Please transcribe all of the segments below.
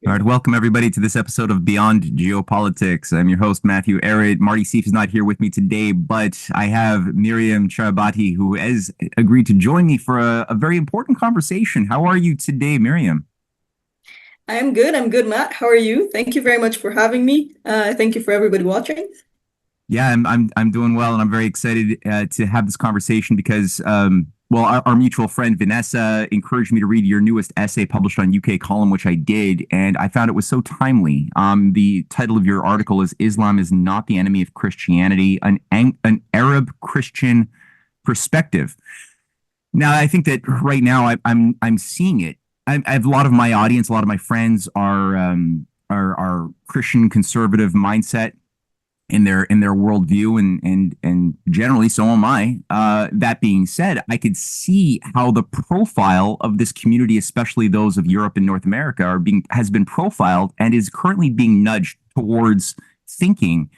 All right, welcome everybody to this episode of Beyond Geopolitics. I'm your host, Matthew Ehret. Marty Seif is not here with me today, but I have Myriam Charabaty, who has agreed to join me for a very important conversation. How are you today, Myriam? I'm good. I'm good, Matt. How are you? Thank you very much for having me. Thank you for everybody watching. Yeah, I'm doing well, and I'm very excited to have this conversation because well, our mutual friend Vanessa encouraged me to read your newest essay published on UK Column, which I did, and I found it was so timely. The title of your article is "Islam is not the enemy of Christianity: an Arab Christian perspective." Now, I think that right now I'm seeing it. I have a lot of my audience, a lot of my friends are Christian conservative mindset in their worldview, and generally so am I. That being said, I could see how the profile of this community, especially those of Europe and North America, has been profiled and is currently being nudged towards thinking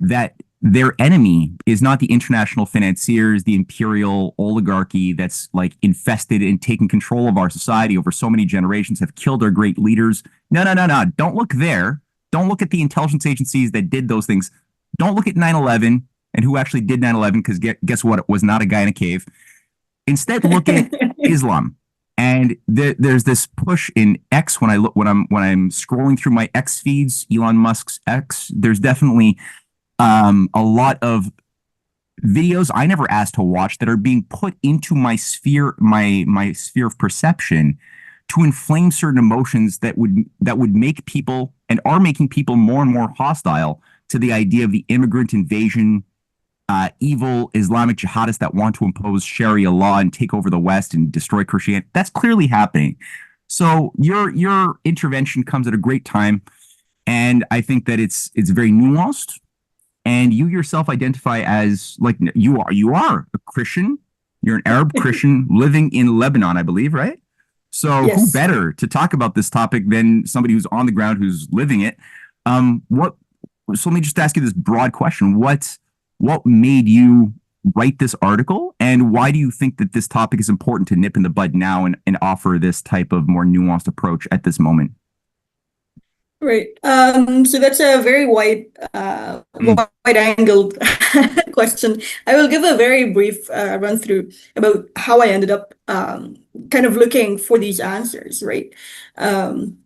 that their enemy is not the international financiers, the imperial oligarchy that's like infested and taken control of our society over so many generations, have killed our great leaders. No, no, no, no. Don't look there. Don't look at the intelligence agencies that did those things. Don't look at 9/11 and who actually did 9/11, because guess what? It was not a guy in a cave. Instead, look at Islam. And there's this push in X when I'm scrolling through my X feeds, Elon Musk's X. There's definitely a lot of videos I never asked to watch that are being put into my sphere of perception to inflame certain emotions that would make people and are making people more and more hostile to the idea of the immigrant invasion, evil Islamic jihadists that want to impose Sharia law and take over the West and destroy Christianity. That's clearly happening. So your intervention comes at a great time, and I think that it's very nuanced. And you yourself identify as, like, you are a Christian. You're an Arab Christian living in Lebanon, I believe, right? So who Yes. better to talk about this topic than somebody who's on the ground, who's living it? What So let me just ask you this broad question. What made you write this article, and why do you think that this topic is important to nip in the bud now and offer this type of more nuanced approach at this moment? Right. So that's a very Mm, wide-angled question. I will give a very brief run through about how I ended up kind of looking for these answers, right? Um,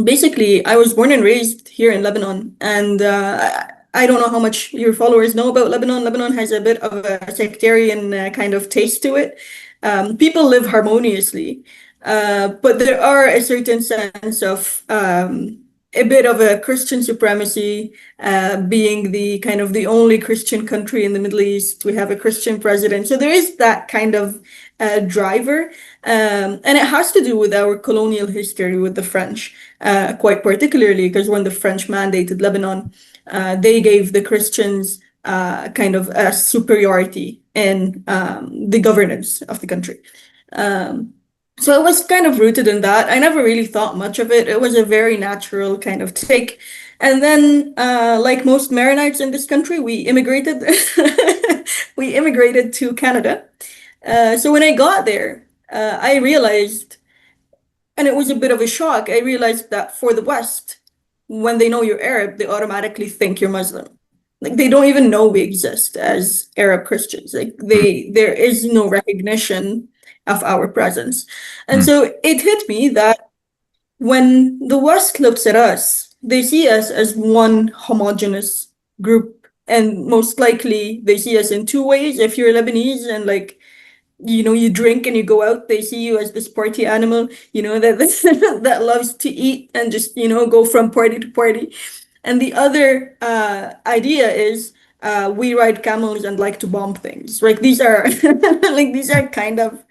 Basically, I was born and raised here in Lebanon, and I don't know how much your followers know about Lebanon. Lebanon has a bit of a sectarian kind of taste to it. People live harmoniously, but there are a certain sense of a bit of a Christian supremacy, being the kind of the only Christian country in the Middle East. We have a Christian president, so there is that kind of driver, and it has to do with our colonial history with the French, quite particularly because when the French mandated Lebanon, they gave the Christians kind of a superiority in the governance of the country. Um, so it was kind of rooted in that. I never really thought much of it. It was a very natural kind of take. And then, like most Maronites in this country, we immigrated. We immigrated to Canada. So when I got there, I realized, and it was a bit of a shock, I realized that for the West, when they know you're Arab, they automatically think you're Muslim. Like they don't even know we exist as Arab Christians. Like mm, there is no recognition of our presence. And mm. so it hit me that when the West looks at us, they see us as one homogenous group. And most likely they see us in two ways. If you're Lebanese and like you drink and you go out, they see you as this party animal, that that loves to eat and just, go from party to party. And the other idea is we ride camels and like to bomb things. Like these are like these are kind of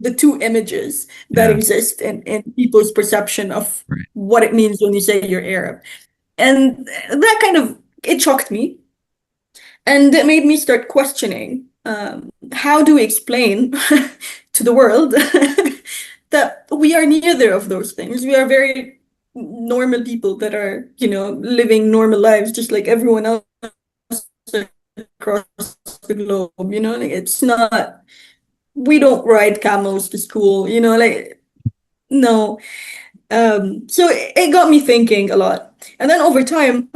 the two images that Yeah, exist in people's perception of right. what it means when you say you're Arab. And that kind of it shocked me, and it made me start questioning, how do we explain to the world that we are neither of those things? We are very normal people that are, living normal lives just like everyone else across the globe, like it's not, we don't ride camels to school, like no. So it got me thinking a lot. And then over time,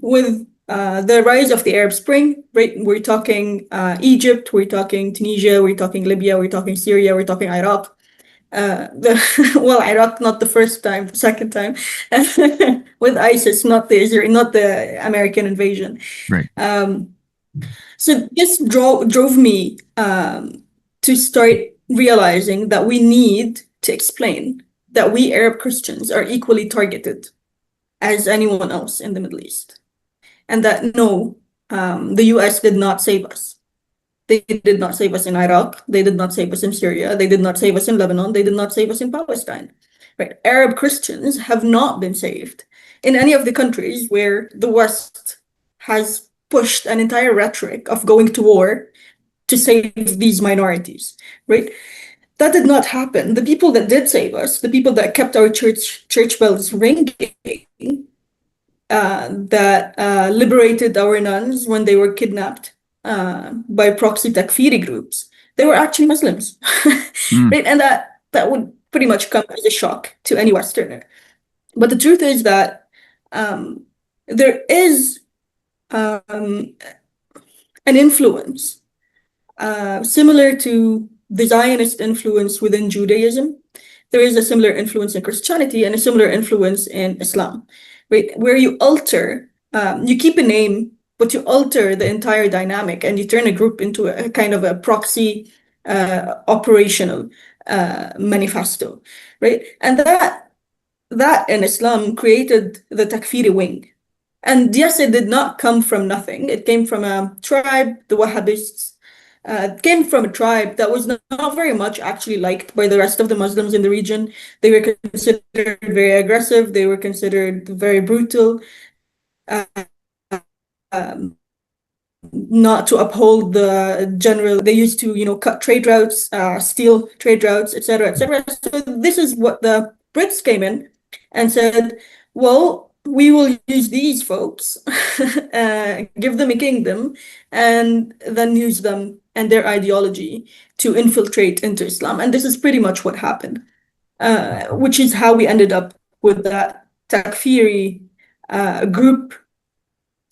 with the rise of the Arab Spring, right, we're talking Egypt, we're talking Tunisia, we're talking Libya, we're talking Syria, we're talking Iraq. Well, Iraq not the first time, the second time, with ISIS, not the American invasion. Right. So this drove me to start realizing that we need to explain that we Arab Christians are equally targeted as anyone else in the Middle East, and that no, the US did not save us. They did not save us in Iraq. They did not save us in Syria. They did not save us in Lebanon. They did not save us in Palestine. Right? Arab Christians have not been saved in any of the countries where the West has pushed an entire rhetoric of going to war to save these minorities. Right? That did not happen. The people that did save us, the people that kept our church bells ringing, that liberated our nuns when they were kidnapped by proxy Takfiri groups, they were actually Muslims, right? And that would pretty much come as a shock to any Westerner. But the truth is that there is an influence similar to the Zionist influence within Judaism. There is a similar influence in Christianity and a similar influence in Islam, right? Where you alter, you keep a name, but you alter the entire dynamic and you turn a group into a kind of a proxy operational manifesto, right? And that in Islam created the Takfiri wing. And yes, it did not come from nothing. It came from a tribe, the Wahhabists. It came from a tribe that was not very much actually liked by the rest of the Muslims in the region. They were considered very aggressive. They were considered very brutal. Not to uphold the general, they used to, cut trade routes, steal trade routes, etc., etc. So this is what the Brits came in and said, well, we will use these folks, give them a kingdom, and then use them and their ideology to infiltrate into Islam. And this is pretty much what happened, which is how we ended up with that Takfiri group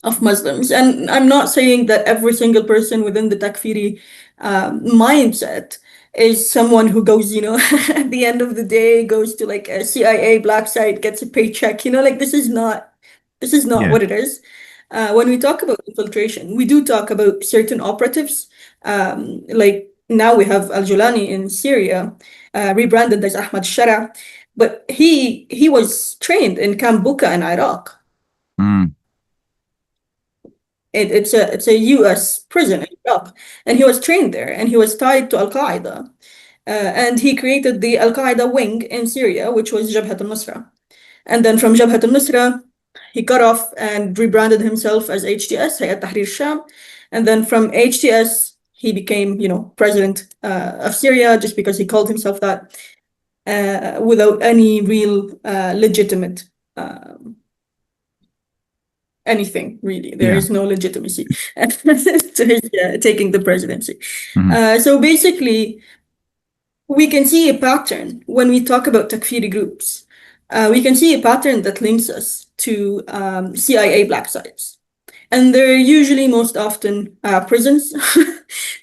of Muslims. And I'm not saying that every single person within the Takfiri mindset is someone who goes, at the end of the day, goes to like a CIA black site, gets a paycheck, like this is not what it is. When we talk about infiltration, we do talk about certain operatives. Like now we have Al-Julani in Syria, rebranded as Ahmad Shara, but he was trained in Camp Buka in Iraq. It's a US prison in Iraq, and he was trained there, and he was tied to Al-Qaeda, and he created the Al-Qaeda wing in Syria, which was Jabhat al-Nusra. And then from Jabhat al-Nusra, he cut off and rebranded himself as HTS, Hayat Tahrir Sham. And then from HTS, he became, president of Syria just because he called himself that, without any real legitimate anything really. There is no legitimacy to his taking the presidency. So basically, we can see a pattern when we talk about Takfiri groups. We can see a pattern that links us to CIA black sites. And they're usually most often prisons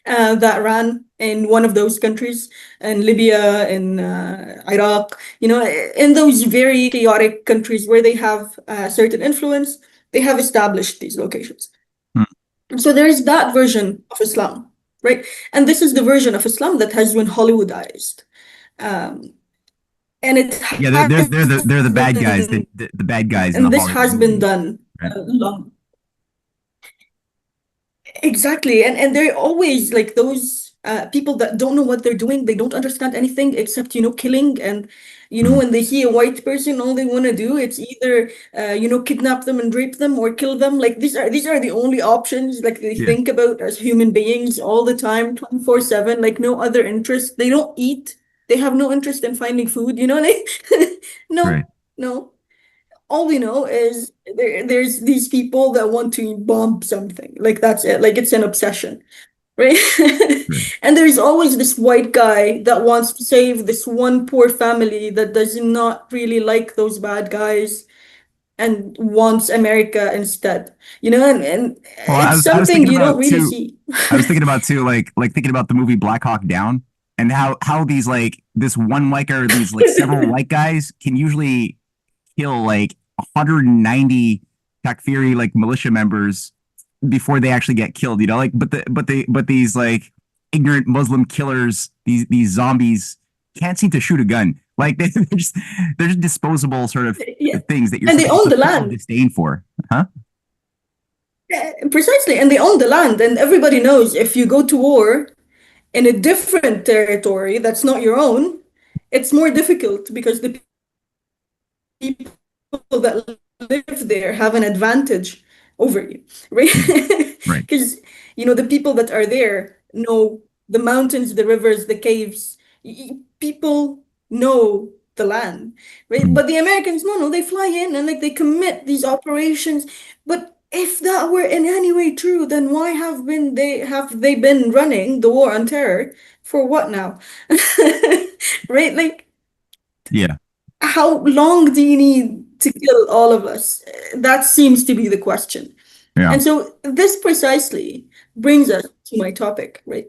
that ran in one of those countries, in Libya, in Iraq, in those very chaotic countries where they have certain influence. They have established these locations. So there is that version of Islam, right? And this is the version of Islam that has been Hollywoodized. And it they're the bad guys, the bad guys. And this has been done long. Exactly. And they're always like those people that don't know what they're doing. They don't understand anything except, killing. And, when they see a white person, all they want to do, it's either, kidnap them and rape them or kill them. Like these are the only options like they think about as human beings all the time, 24/7, like no other interest. They don't eat. They have no interest in finding food, like no. All we know is there's these people that want to bomb something. Like that's it. Like it's an obsession, right? Right. And there's always this white guy that wants to save this one poor family that does not really like those bad guys and wants America instead. And Well, it's I was something thinking you don't about really too. see. I was thinking about too, like thinking about the movie Black Hawk Down and how these like this one white guy or these like several white guys can usually kill like 190 Takfiri like militia members before they actually get killed. Like but these like ignorant Muslim killers, these zombies can't seem to shoot a gun. Like they're just disposable sort of Yeah. things that you're And they supposed own to the feel land. disdain for, huh? Yeah, precisely. And they own the land. And everybody knows if you go to war in a different territory that's not your own, it's more difficult because the people that live there have an advantage over you, right? Mm, right. Because, the people that are there know the mountains, the rivers, the caves. People know the land, right? Mm, But the Americans, no, they fly in and like they commit these operations. But if that were in any way true, then why have they been running the war on terror for what now? Right? Like, yeah. how long do you need to kill all of us? That seems to be the question. Yeah. And so this precisely brings us to my topic, right?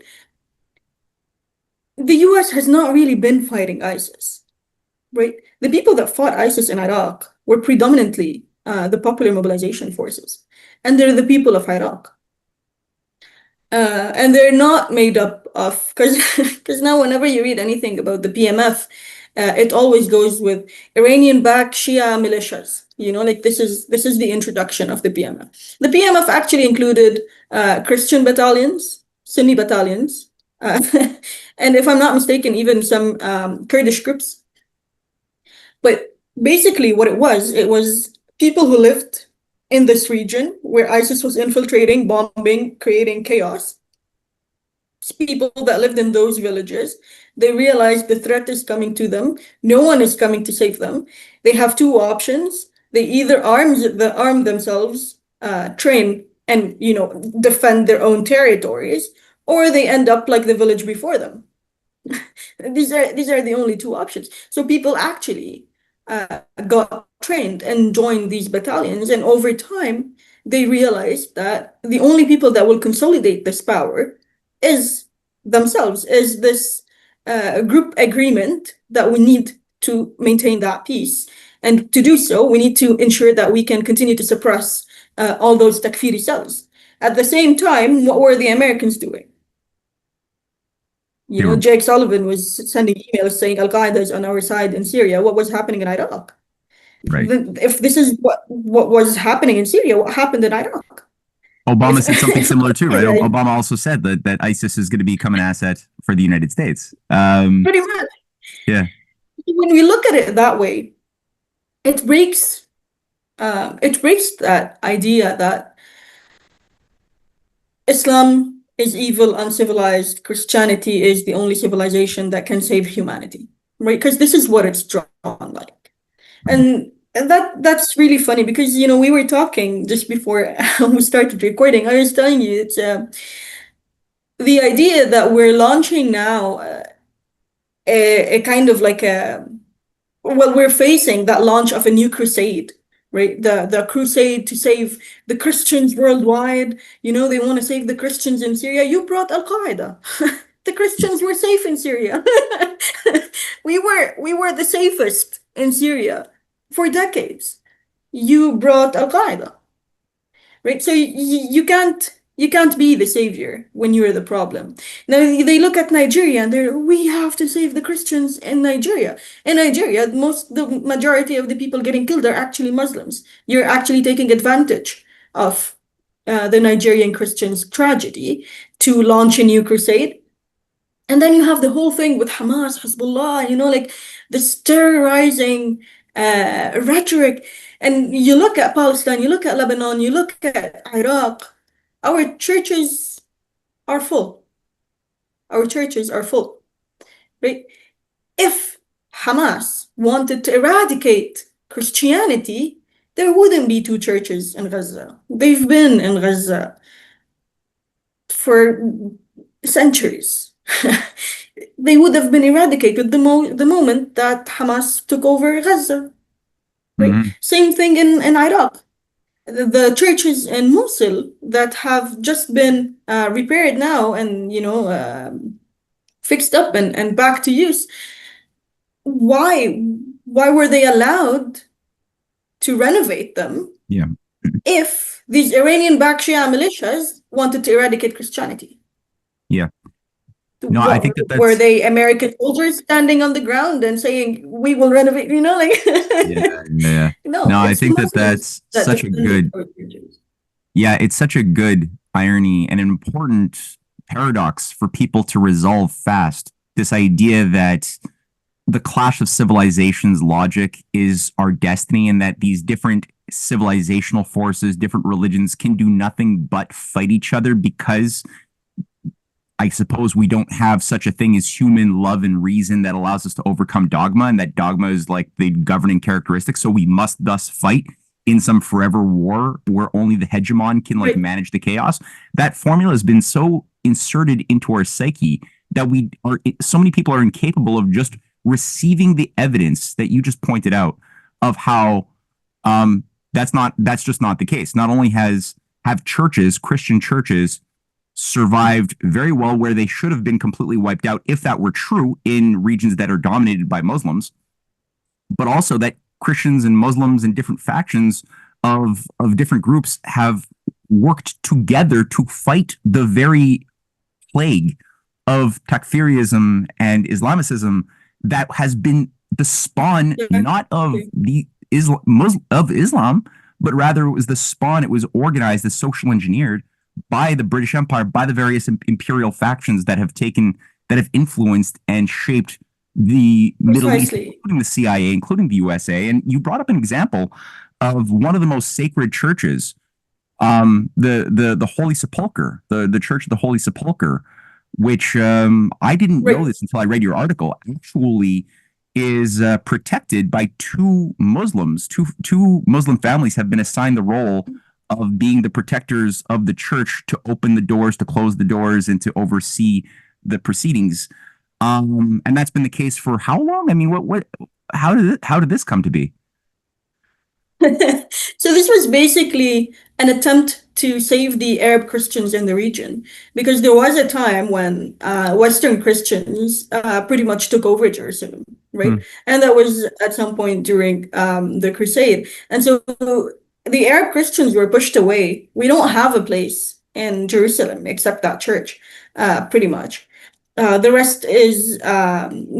The US has not really been fighting ISIS, right? The people that fought ISIS in Iraq were predominantly the Popular Mobilization Forces, and they're the people of Iraq. And they're not made up of, because now whenever you read anything about the PMF, it always goes with Iranian-backed Shia militias. Like this is the introduction of the PMF. The PMF actually included Christian battalions, Sunni battalions, uh, and if I'm not mistaken, even some Kurdish groups. But basically, what it was people who lived in this region where ISIS was infiltrating, bombing, creating chaos. People that lived in those villages, they realized the threat is coming to them. No one is coming to save them. They have two options. They either arm themselves, train, and defend their own territories, or they end up like the village before them. These are the only two options. So people actually got trained and joined these battalions, and over time they realized that the only people that will consolidate this power is themselves, is this group agreement that we need to maintain that peace. And to do so, we need to ensure that we can continue to suppress all those Takfiri cells. At the same time, what were the Americans doing? They were Jake Sullivan was sending emails saying Al Qaeda is on our side in Syria. What was happening in Iraq? right. If this is what was happening in Syria, what happened in Iraq? Obama said something similar too, right? Yeah, Obama also said that ISIS is going to become an asset for the United States. pretty much. Yeah. When we look at it that way, it breaks that idea that Islam is evil, uncivilized. Christianity is the only civilization that can save humanity, right? Because this is what it's drawn like. And that's really funny because we were talking just before we started recording. I was telling you it's the idea that we're launching now a kind of like we're facing that launch of a new crusade, right? The crusade to save the Christians worldwide. They want to save the Christians in Syria. You brought Al Qaeda. The Christians were safe in Syria. We were the safest in Syria for decades. You brought Al Qaeda, right? So you can't be the savior when you're the problem. Now they look at Nigeria and we have to save the Christians in Nigeria. In Nigeria, the majority of the people getting killed are actually Muslims. You're actually taking advantage of the Nigerian Christians' tragedy to launch a new crusade. And then you have the whole thing with Hamas, Hezbollah, like this terrorizing rhetoric. And you look at Palestine, you look at Lebanon, you look at Iraq, our churches are full. Our churches are full, right? If Hamas wanted to eradicate Christianity, there wouldn't be two churches in Gaza. They've been in Gaza for centuries. They would have been eradicated the moment that Hamas took over Gaza, right? Hmm. Same thing in Iraq. The churches in Mosul that have just been repaired now and fixed up and back to use. Why were they allowed to renovate them Yeah. if these Iranian-backed Shia militias wanted to eradicate Christianity? Yeah. No, I think What, that were that's, they American soldiers standing on the ground and saying, "We will renovate," like yeah, yeah. no, No, I it's the think that Muslims that's that such a defended good, our churches. yeah, it's such a good irony and an important paradox for people to resolve fast. This idea that the clash of civilizations logic is our destiny, and that these different civilizational forces, different religions can do nothing but fight each other because I suppose we don't have such a thing as human love and reason that allows us to overcome dogma, and that dogma is like the governing characteristic. So we must thus fight in some forever war where only the hegemon can like Right. manage the chaos. That formula has been so inserted into our psyche that we are so many people are incapable of just receiving the evidence that you just pointed out of how that's just not the case. Not only have churches, Christian churches, survived very well where they should have been completely wiped out if that were true in regions that are dominated by Muslims, but also that Christians and Muslims and different factions of different groups have worked together to fight the very plague of Takfirism and Islamicism that has been the spawn Yeah. not of the Islam, but rather it was the spawn. It was organized, as social engineered by the British Empire, by the various imperial factions that have influenced and shaped the Middle East, Precisely. including the CIA, including the USA. And you brought up an example of one of the most sacred churches, the Holy Sepulchre, the Church of the Holy Sepulchre, which I didn't know Right. this until I read your article, actually is protected by two Muslims. Two Muslim families have been assigned the role of being the protectors of the church, to open the doors, to close the doors, and to oversee the proceedings. And that's been the case for how long? I mean, how did this come to be? So this was basically an attempt to save the Arab Christians in the region, because there was a time when Western Christians pretty much took over Jerusalem, right? Hmm. And that was at some point during the Crusade. And so the Arab Christians were pushed away. We don't have a place in Jerusalem except that church, pretty much. The rest is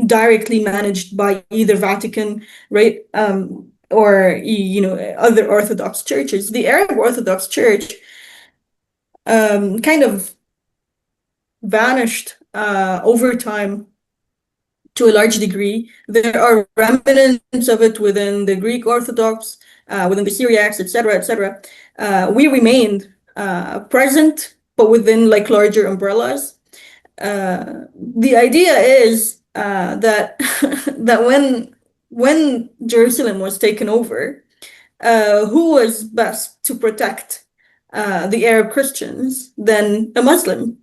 directly managed by either Vatican, right? Or other Orthodox churches. The Arab Orthodox Church kind of vanished over time to a large degree. There are remnants of it within the Greek Orthodox, within the Syriacs, etc., etc. We remained present, but within like larger umbrellas. The idea is that that when Jerusalem was taken over, who was best to protect the Arab Christians than a Muslim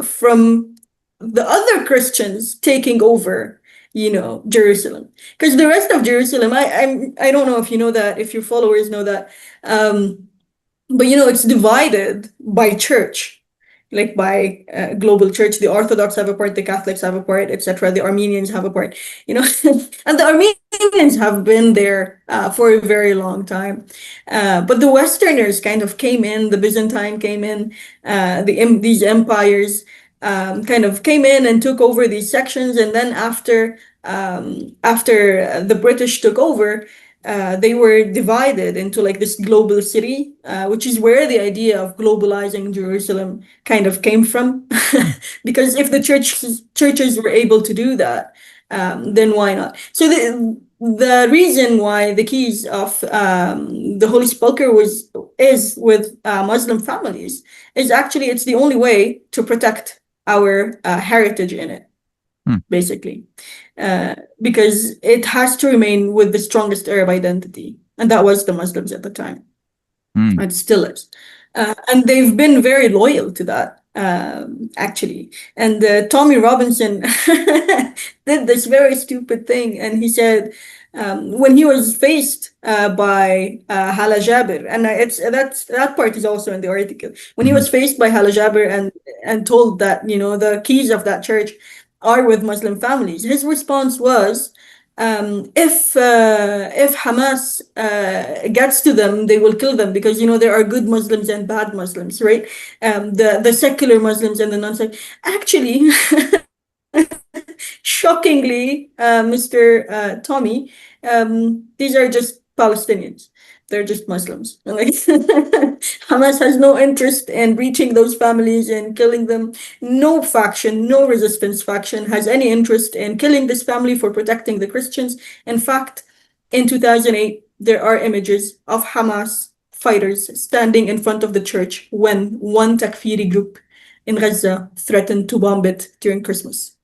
from the other Christians taking over, Jerusalem? Because the rest of Jerusalem, I don't know if you know that, if your followers know that, but it's divided by church, like by global church. The Orthodox have a part, the Catholics have a part, etc. The Armenians have a part, and the Armenians have been there for a very long time. But the Westerners kind of came in, the Byzantine came in, these empires kind of came in and took over these sections. And then after the British took over, they were divided into like this global city, which is where the idea of globalizing Jerusalem kind of came from. Because if the churches were able to do that, then why not? So the reason why the keys of the Holy Sepulchre is with Muslim families is actually it's the only way to protect our heritage in it, Hmm. basically, because it has to remain with the strongest Arab identity, and that was the Muslims at the time, Hmm. and still is. And they've been very loyal to that. actually. And Tommy Robinson did this very stupid thing, and he said when he was faced by Hala Jabir, and that part is also in the article. When he Mhm. was faced by Hala Jabir and told that the keys of that church are with Muslim families, his response was, if Hamas gets to them, they will kill them because there are good Muslims and bad Muslims, right? The secular Muslims and the non-secular. Actually, shockingly, Mr. Tommy, these are just Palestinians. They're just Muslims. Like Hamas has no interest in reaching those families and killing them. No faction, no resistance faction has any interest in killing this family for protecting the Christians. In fact, in 2008, there are images of Hamas fighters standing in front of the church when one Takfiri group in Gaza threatened to bomb it during Christmas.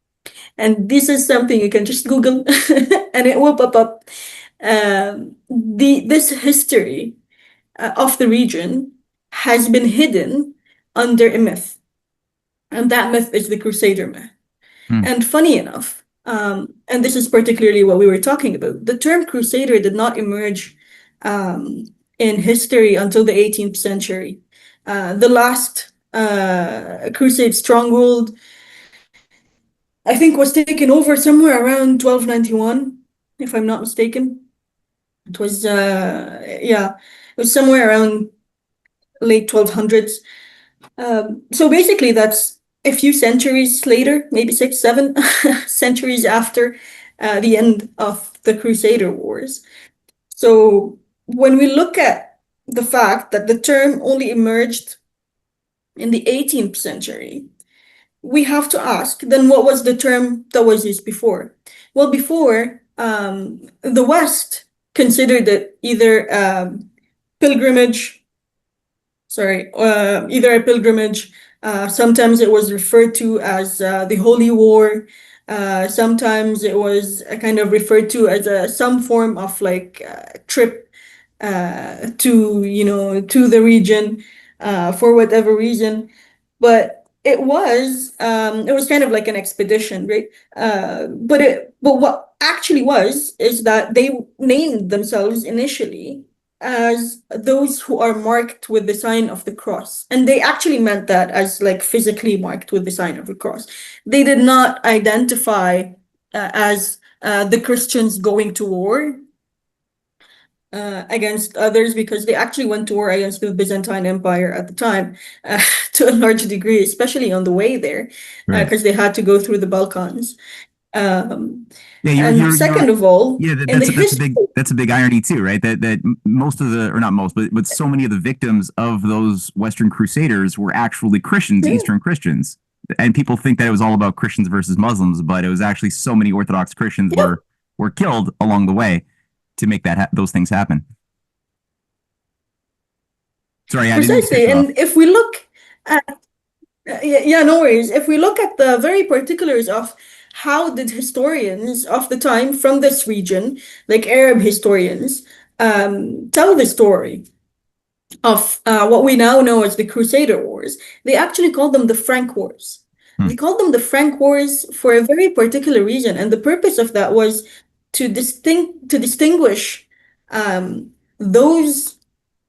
And this is something you can just Google and it will pop up. This history of the region has been hidden under a myth, and that myth is the Crusader myth. Mm. And funny enough, and this is particularly what we were talking about, the term Crusader did not emerge in history until the 18th century. The last Crusade stronghold, I think, was taken over somewhere around 1291, if I'm not mistaken. It was, yeah, it was somewhere around late 1200s. So basically, that's a few centuries later, maybe 6, 7 centuries after the end of the Crusader Wars. So when we look at the fact that the term only emerged in the 18th century, we have to ask, then what was the term that was used before? Well, before, the West considered it either pilgrimage, either a pilgrimage. Sometimes it was referred to as the Holy War. Sometimes it was kind of referred to as some form of like trip to the region for whatever reason. But it was kind of like an expedition, right? But what actually was is that they named themselves initially as those who are marked with the sign of the cross. And they actually meant that as like physically marked with the sign of the cross. They did not identify as the Christians going to war against others, because they actually went to war against the Byzantine Empire at the time to a large degree, especially on the way there, Right. because they had to go through the Balkans. Um, Yeah, and second of all, yeah, in the history, that's a big irony too, right? That most of the, or not most, but so many of the victims of those Western Crusaders were actually Christians, yeah, Eastern Christians, and people think that it was all about Christians versus Muslims, but it was actually so many Orthodox Christians yeah, were killed along the way to make those things happen. Sorry, I didn't mean to cut precisely. you off. And if we look at yeah, no worries. If we look at the very particulars of how did historians of the time from this region, like Arab historians, tell the story of what we now know as the Crusader Wars, they actually called them the Frank Wars. Hmm. They called them the Frank Wars for a very particular reason, and the purpose of that was to distinguish those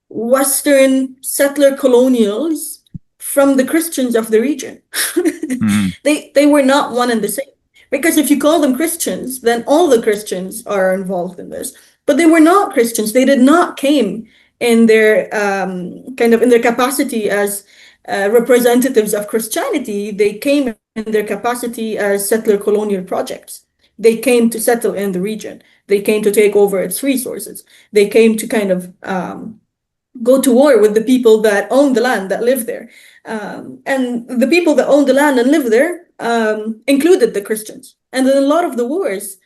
Western settler colonials from the Christians of the region. Hmm. They were not one and the same. Because if you call them Christians, then all the Christians are involved in this. But they were not Christians. They did not came in their kind of in their capacity as representatives of Christianity. They came in their capacity as settler colonial projects. They came to settle in the region. They came to take over its resources. They came to kind of go to war with the people that own the land, that live there. And the people that own the land and live there included the Christians. And in a lot of the wars,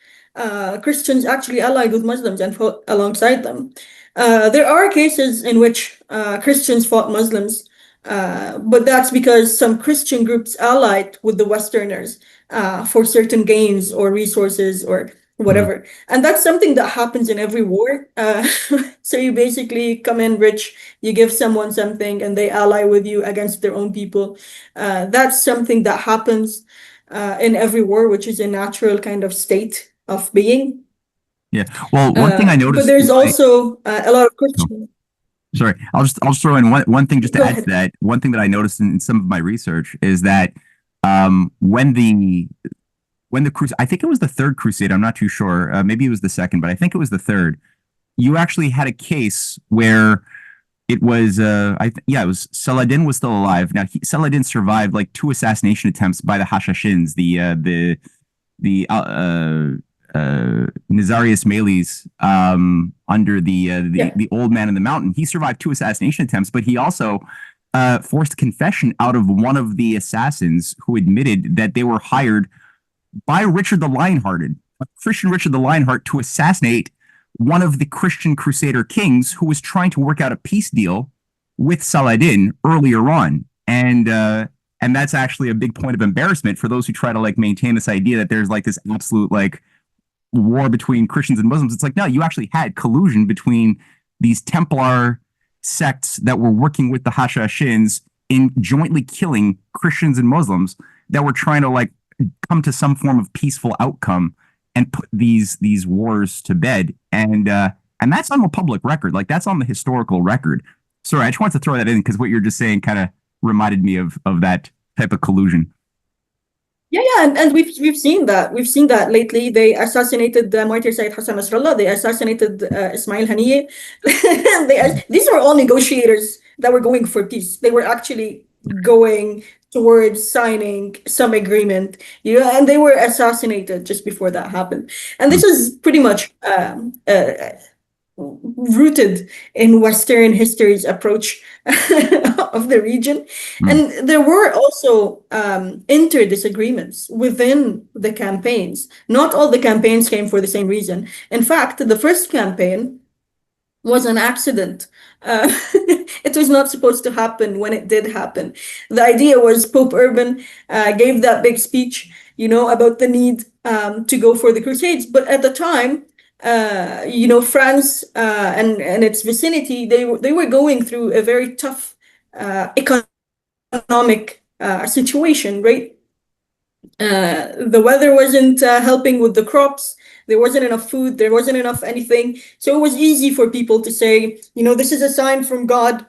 Christians actually allied with Muslims and fought alongside them. There are cases in which Christians fought Muslims, but that's because some Christian groups allied with the Westerners for certain gains or resources or whatever. And that's something that happens in every war. So you basically come in rich, you give someone something, and they ally with you against their own people. That's something that happens in every war, which is a natural kind of state of being. Yeah. Well, one thing I But noticed there's in my also a lot of oh, Christians. sorry, I'll just throw in one thing just to Go add to ahead. that. One thing that I noticed in some of my research is that when the I think it was the third crusade, I'm not too sure. Maybe it was the second, but I think it was the third. You actually had a case where it was yeah, it was Saladin was still alive. Now Saladin survived like two assassination attempts by the Hashashins, the Nizarius Males under Yeah. the old man in the mountain. He survived two assassination attempts, but he also forced confession out of one of the assassins who admitted that they were hired by Richard the Lionhearted, Christian Richard the Lionheart, to assassinate one of the Christian Crusader kings who was trying to work out a peace deal with Saladin earlier on. And that's actually a big point of embarrassment for those who try to like maintain this idea that there's like this absolute like war between Christians and Muslims. It's like, no, you actually had collusion between these Templar sects that were working with the Hashashins in jointly killing Christians and Muslims that were trying to like come to some form of peaceful outcome and put these wars to bed. And that's on the public record. Like that's on the historical record. Sorry, I just wanted to throw that in because what you're just saying kind of reminded me of that type of collusion. Yeah, and we've seen that. We've seen that lately. They assassinated martyr Sayyid Hassan Nasrallah. They assassinated Ismail Haniyeh. These are all negotiators that were going for peace. They were actually going towards signing some agreement, and they were assassinated just before that happened. And this is pretty much rooted in Western history's approach of the region. Mm. And there were also inter-disagreements within the campaigns. Not all the campaigns came for the same reason. In fact, the first campaign was an accident. It was not supposed to happen when it did happen. The idea was Pope Urban gave that big speech, about the need to go for the Crusades. But at the time, France and its vicinity, they were going through a very tough economic situation, right? The weather wasn't helping with the crops. There wasn't enough food. There wasn't enough anything. So it was easy for people to say, this is a sign from God.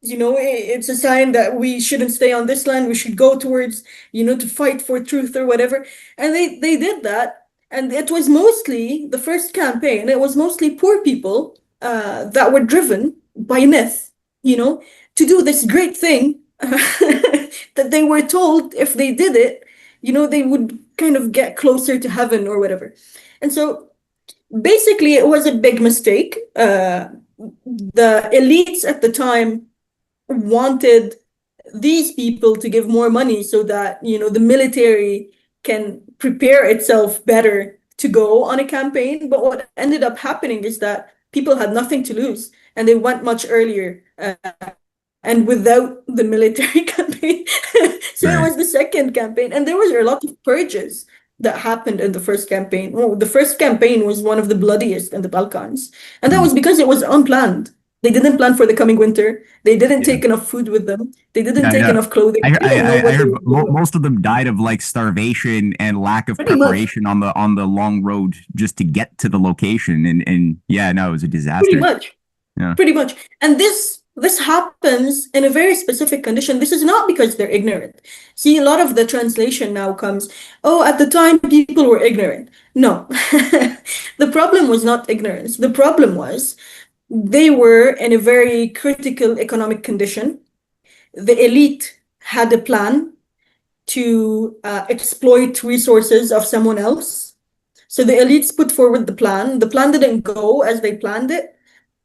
It's a sign that we shouldn't stay on this land. We should go towards, to fight for truth or whatever. And they did that. And it was mostly the first campaign. It was mostly poor people that were driven by myth, to do this great thing that they were told if they did it, they would kind of get closer to heaven or whatever. And so basically, it was a big mistake. The elites at the time wanted these people to give more money so that, the military can prepare itself better to go on a campaign. But what ended up happening is that people had nothing to lose and they went much earlier. And without the military campaign. So it Right. was the second campaign, and there was a lot of purges that happened in the first campaign. Well, the first campaign was one of the bloodiest in the Balkans, and that Mm. was because it was unplanned. They didn't plan for the coming winter. They didn't Yeah. take enough food with them. They didn't Yeah, I take know. enough clothing. They didn't know I what they heard were doing. most of them died of like starvation and lack of Pretty much, preparation on the long road just to get to the location. And yeah, no, it was a pretty disaster. much. Yeah. Pretty much. And this happens in a very specific condition. This is not because they're ignorant. See, a lot of the translation now comes, oh, at the time people were ignorant. No. The problem was not ignorance. The problem was they were in a very critical economic condition. The elite had a plan to exploit resources of someone else. So the elites put forward the plan. The plan didn't go as they planned it.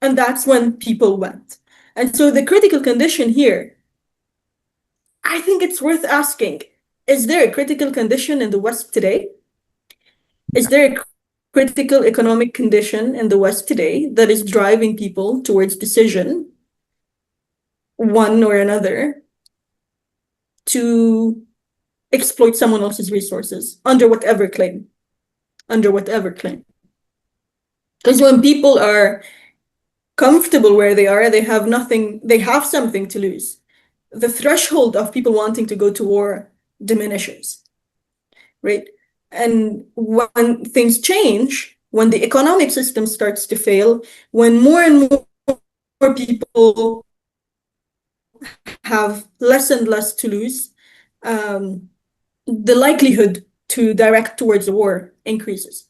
And that's when people went. And so the critical condition here, I think it's worth asking, is there a critical condition in the West today? Is there a critical economic condition in the West today that is driving people towards decision, one or another, to exploit someone else's resources under whatever claim? under whatever claim. Because when people are comfortable where they are, they have nothing, they have something to lose. The threshold of people wanting to go to war diminishes, right? And when things change, when the economic system starts to fail, when more and more people have less and less to lose, the likelihood to direct towards a war increases.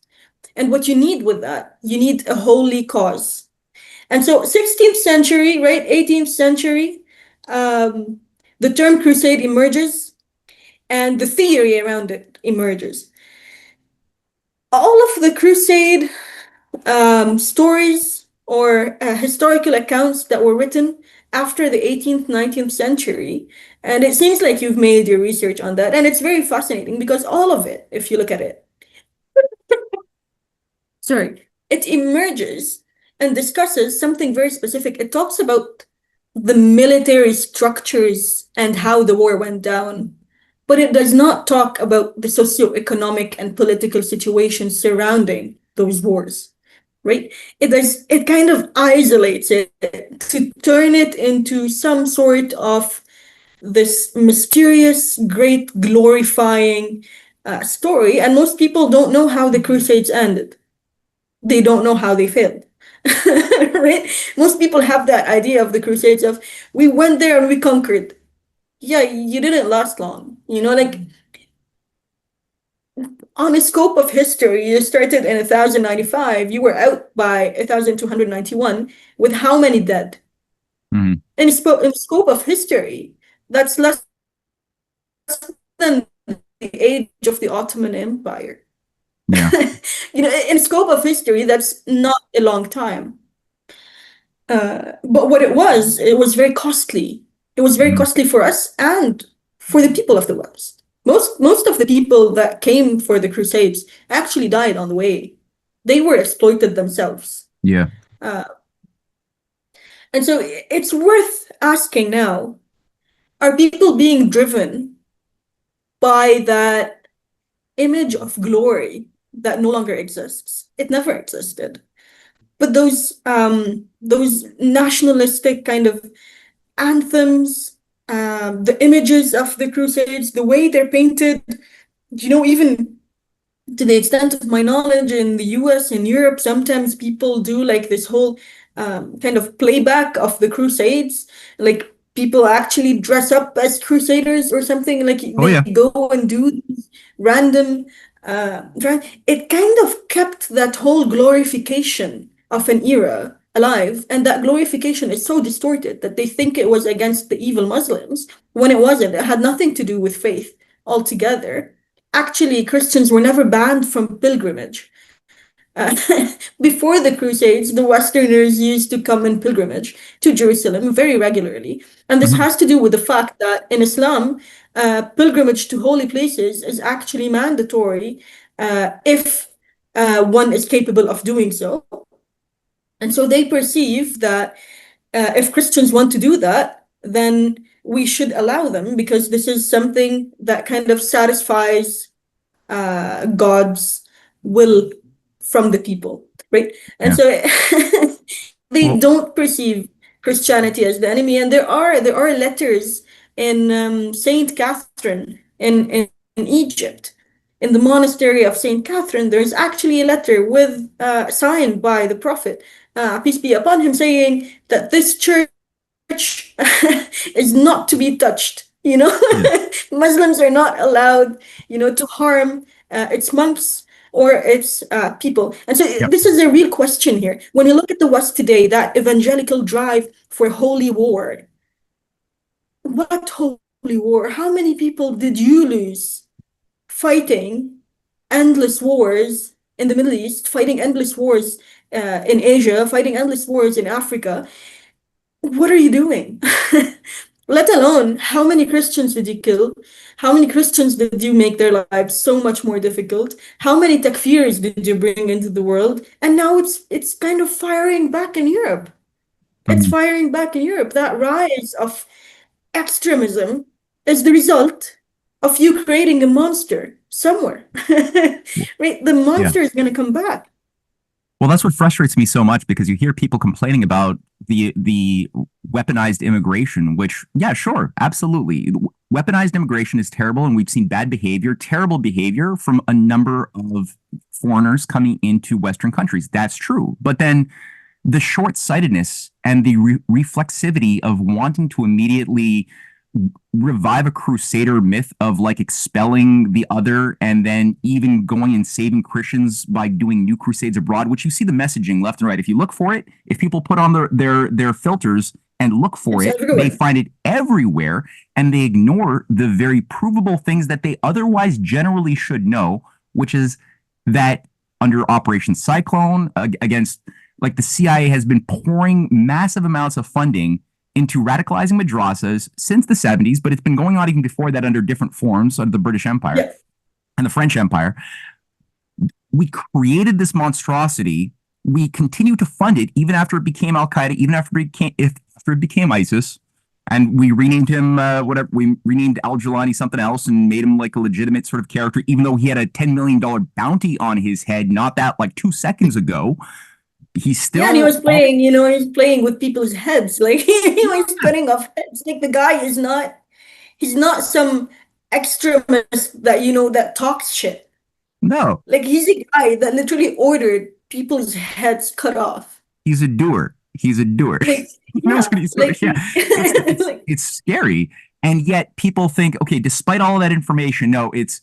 And what you need with that, you need a holy cause. And so 16th century, right, 18th century, the term crusade emerges and the theory around it emerges. All of the crusade stories or historical accounts that were written after the 18th, 19th century, and it seems like you've made your research on that, and it's very fascinating because all of it, if you look at it, sorry, it emerges and discusses something very specific. It talks about the military structures and how the war went down, but it does not talk about the socioeconomic and political situations surrounding those wars, right? It kind of isolates it to turn it into some sort of this mysterious, great, glorifying story, and most people don't know how the Crusades ended. They don't know how they failed. Right? Most people have that idea of the Crusades of we went there and we conquered. Yeah, you didn't last long. Like on a scope of history, you started in 1095, you were out by 1291 with how many dead? Mhm. In scope of history, that's less than the age of the Ottoman Empire. Yeah. In scope of history, that's not a long time. But what it was very costly. It was very Mhm. costly for us and for the people of the West. Most of the people that came for the Crusades actually died on the way. They were exploited themselves. Yeah. And so it's worth asking now, are people being driven by that image of glory that no longer exists? It never existed. But those nationalistic kind of anthems, the images of the Crusades, the way they're painted, even to the extent of my knowledge in the US and Europe, sometimes people do like this whole kind of playback of the Crusades. Like people actually dress up as crusaders or something, like Oh they yeah. go and do these random it kind of kept that whole glorification of an era alive, and that glorification is so distorted that they think it was against the evil Muslims when it wasn't. It had nothing to do with faith altogether. Actually, Christians were never banned from pilgrimage. Uh, Before the Crusades, the Westerners used to come in pilgrimage to Jerusalem very regularly. And this Mhm. has to do with the fact that in Islam, pilgrimage to holy places is actually mandatory if one is capable of doing so. And so they perceive that if Christians want to do that, then we should allow them because this is something that kind of satisfies God's will from the people, right? And Yeah. so they Well, don't perceive Christianity as the enemy. And there are letters in Saint Catherine in Egypt. In the monastery of Saint Catherine, there's actually a letter with signed by the Prophet, peace be upon him, saying that this church is not to be touched. yeah. Muslims are not allowed, to harm its monks or its people. And so Yeah. this is a real question here. When you look at the West today, that evangelical drive for holy war, what holy war? How many people did you lose fighting endless wars in the Middle East, fighting endless wars in Asia, fighting endless wars in Africa? What are you doing? Let alone how many Christians did you kill? How many Christians did you make their lives so much more difficult? How many takfirs did you bring into the world? And now it's kind of firing back in Europe. It's Mhm. firing back in Europe. That rise of extremism is the result of you creating a monster somewhere, right? The Yeah. monster is going to come back. Well, that's what frustrates me so much because you hear people complaining about the weaponized immigration, which, yeah, sure, absolutely. Weaponized immigration is terrible, and we've seen bad behavior, terrible behavior from a number of foreigners coming into Western countries. That's true. But then the short-sightedness and the reflexivity of wanting to immediately revive a crusader myth of like expelling the other and then even going and saving Christians by doing new crusades abroad, which you see the messaging left and right. If you look for it, if people put on their filters and look for It's it, they everywhere. find it everywhere, and they ignore the very provable things that they otherwise generally should know, which is that under Operation Cyclone, against like the CIA has been pouring massive amounts of funding into radicalizing madrasas since the 70s, but it's been going on even before that under different forms under the British Empire Yeah. and the French Empire. We created this monstrosity. We continue to fund it even after it became Al Qaeda, even after it became ISIS. And we renamed him whatever. We renamed Al Jilani something else and made him like a legitimate sort of character, even though he had a $10 million bounty on his head not that like 2 seconds ago. He's Yeah, and he still was playing, you know, he's playing with people's heads. Like he was cutting off heads. Like the guy is not, he's not some extremist that, you know, that talks shit. no. Like he's a guy that literally ordered people's heads cut off. He's a doer. He's a doer. Like, He knows yeah, what he's doing. like Yeah, he, it's like, it's scary, and yet people think, okay, despite all of that information, no, it's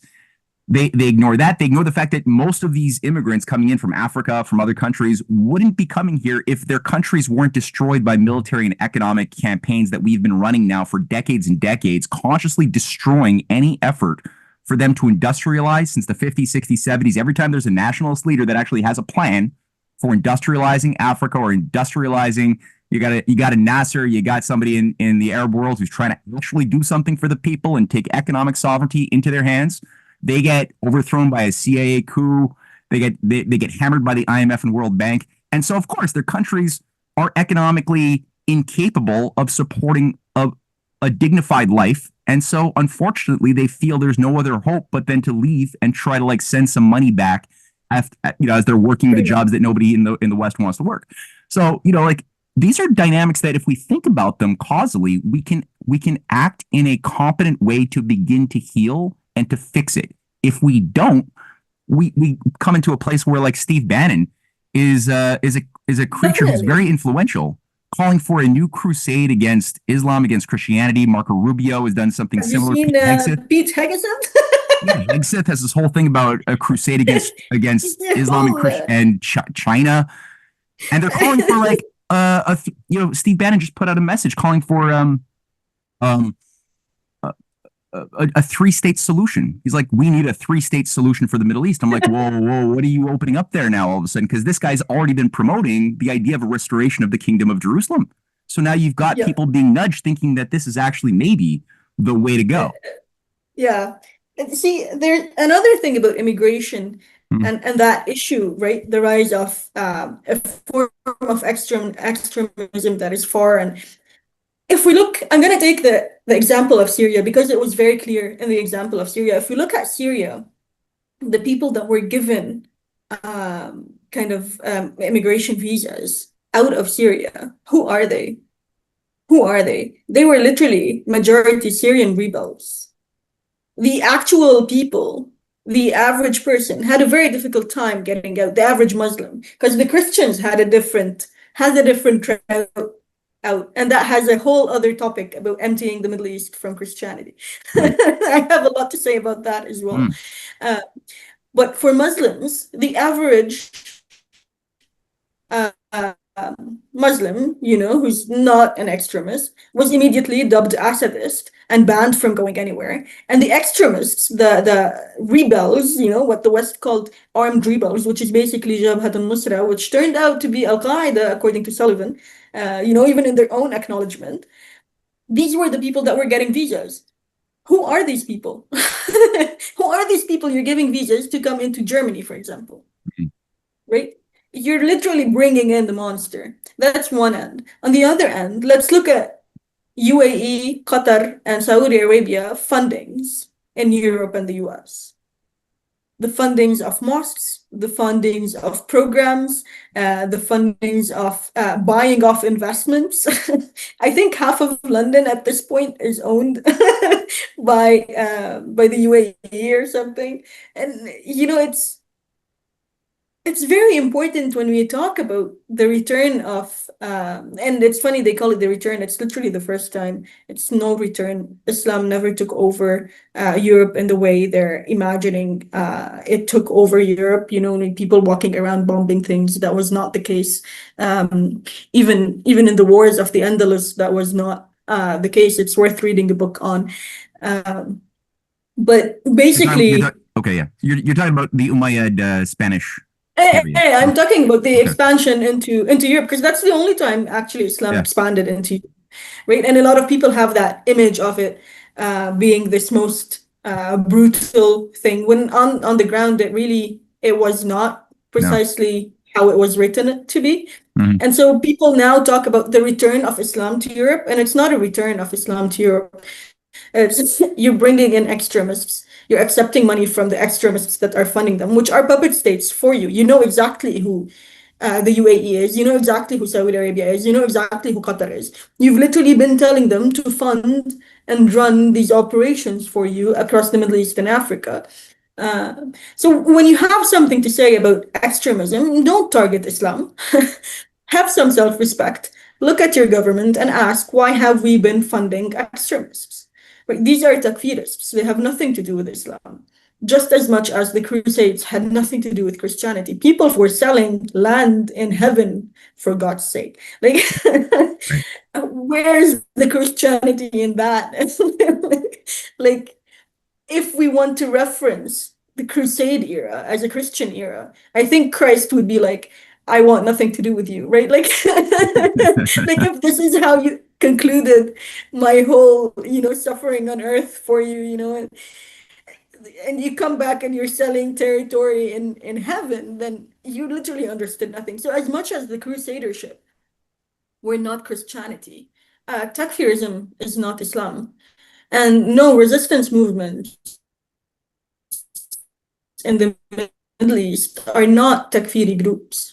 they ignore that. They ignore the fact that most of these immigrants coming in from Africa, from other countries, wouldn't be coming here if their countries weren't destroyed by military and economic campaigns that we've been running now for decades and decades, consciously destroying any effort for them to industrialize since the 50s, 60s, 70s. Every time there's a nationalist leader that actually has a plan for industrializing Africa or industrializing, you got a Nasser, you got somebody in the Arab world who's trying to actually do something for the people and take economic sovereignty into their hands. They get overthrown by a CIA coup. They get hammered by the IMF and World Bank. And so, of course, their countries are economically incapable of supporting a dignified life. And so, unfortunately, they feel there's no other hope but then to leave and try to like send some money back after, as they're working the jobs that nobody in the West wants to work. So, like these are dynamics that if we think about them causally, we can act in a competent way to begin to heal and to fix it. If we don't, we come into a place where like Steve Bannon is a creature who's definitely. very influential, calling for a new crusade against Islam, against Christianity. Marco Rubio has done something Have you similar. seen Pete Hegseth, Pete Hegeseth? yeah, Hegseth has this whole thing about a crusade against Islam and Oh, China, and they're calling for like Steve Bannon just put out a message calling for um a three-state solution. He's like, we need a three-state solution for the Middle East. I'm like, whoa, what are you opening up there now all of a sudden? Because this guy's already been promoting the idea of a restoration of the Kingdom of Jerusalem. So now you've got yeah. people being nudged thinking that this is actually maybe the way to go. Yeah. And see, there's another thing about immigration Mm. and that issue, right? The rise of a form of extremism that is foreign. If we look, I'm going to take the example of Syria because it was very clear in the example of Syria. If we look at Syria, the people that were given kind of immigration visas out of Syria, who are they? Who are they? They were literally majority Syrian rebels. The actual people, the average person, had a very difficult time getting out. The average Muslim, because the Christians had a different route out, and that has a whole other topic about emptying the Middle East from Christianity. Right. I have a lot to say about that as well. Mm. Uh, but for Muslims, the average uh, Muslim, who's not an extremist, was immediately dubbed Assadist and banned from going anywhere. And the extremists, the rebels, what the West called armed rebels, which is basically Jabhat al-Nusra, which turned out to be Al-Qaeda, according to Sullivan, even in their own acknowledgement, these were the people that were getting visas. Who are these people? Who are these people you're giving visas to come into Germany, for example? Mm. Right? You're literally bringing in the monster. That's one end. On the other end, let's look at UAE, Qatar, and Saudi Arabia fundings in Europe and the US. the fundings of mosques, the fundings of programs, the fundings of buying off investments. I think half of London at this point is owned by the UAE or something. And it's very important when we talk about the return of, and it's funny they call it the return. It's literally the first time. It's no return. Islam never took over Europe in the way they're imagining it took over Europe. People walking around bombing things. That was not the case. Even in the wars of the Andalus, that was not the case. It's worth reading a book on. But basically, okay, yeah, you're talking about the Umayyad Spanish. I'm talking about the expansion into Europe, because that's the only time actually Islam expanded into Europe, right? And a lot of people have that image of it being this most brutal thing, when on the ground it was not precisely how it was written to be. And so people now talk about the return of Islam to Europe, and it's not a return of Islam to Europe. You're bringing in extremists. You're accepting money from the extremists that are funding them, which are puppet states for you. You know exactly who the UAE is. You know exactly who Saudi Arabia is. You know exactly who Qatar is. You've literally been telling them to fund and run these operations for you across the Middle East and Africa. So when you have something to say about extremism, don't target Islam. Have some self-respect. Look at your government and ask, why have we been funding extremists? Right? These are Takfirists. They have nothing to do with Islam. Just as much as the Crusades had nothing to do with Christianity. People were selling land in heaven, for God's sake. Like, where's the Christianity in that? Like, if we want to reference the Crusade era as a Christian era, I think Christ would be like, I want nothing to do with you, right? Like, like if this is how you concluded my whole, suffering on earth for you, and you come back and you're selling territory in heaven, then you literally understood nothing. So as much as the crusadership were not Christianity, Takfirism is not Islam. And no, resistance movements in the Middle East are not Takfiri groups.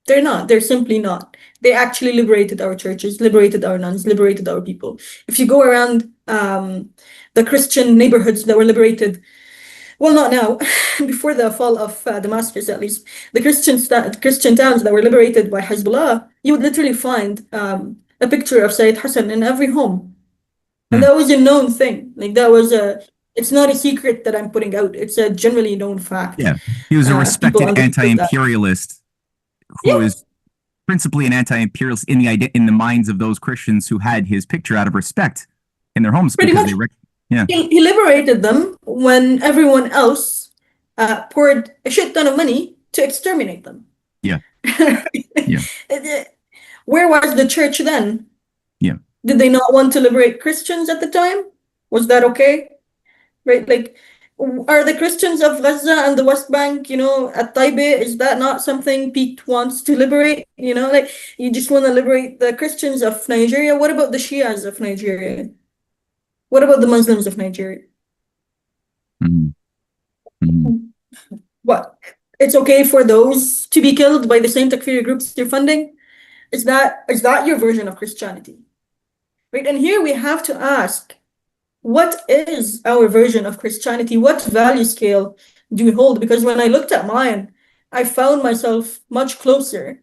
They're not. They're simply not. They actually liberated our churches, liberated our nuns, liberated our people. If you go around the Christian neighborhoods that were liberated, well, not now, before the fall of Damascus, at least, the Christian towns that were liberated by Hezbollah, you would literally find a picture of Sayyid Hassan in every home. And that was a known thing. Like, it's not a secret that I'm putting out. It's a generally known fact. Yeah, he was a respected anti-imperialist who is principally an anti-imperialist in the minds of those Christians who had his picture out of respect in their homes. Pretty much. He liberated them when everyone else poured a shit ton of money to exterminate them. Yeah. Where was the church then? Yeah. Did they not want to liberate Christians at the time? Was that okay? Right? Like, are the Christians of Gaza and the West Bank, at Taibeh, is that not something Pete wants to liberate? Like, you just want to liberate the Christians of Nigeria? What about the Shias of Nigeria? What about the Muslims of Nigeria? What? It's okay for those to be killed by the same Takfiri groups you're funding? Is that your version of Christianity? Right? And here we have to ask, what is our version of Christianity? What value scale do we hold? Because when I looked at mine, I found myself much closer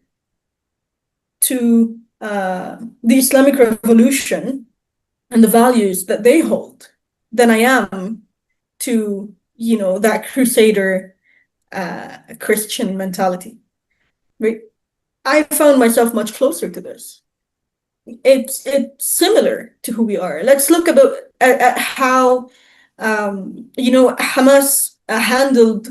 to the Islamic Revolution and the values that they hold than I am to, that crusader Christian mentality. Right? I found myself much closer to this. It's similar to who we are. Let's look at how Hamas handled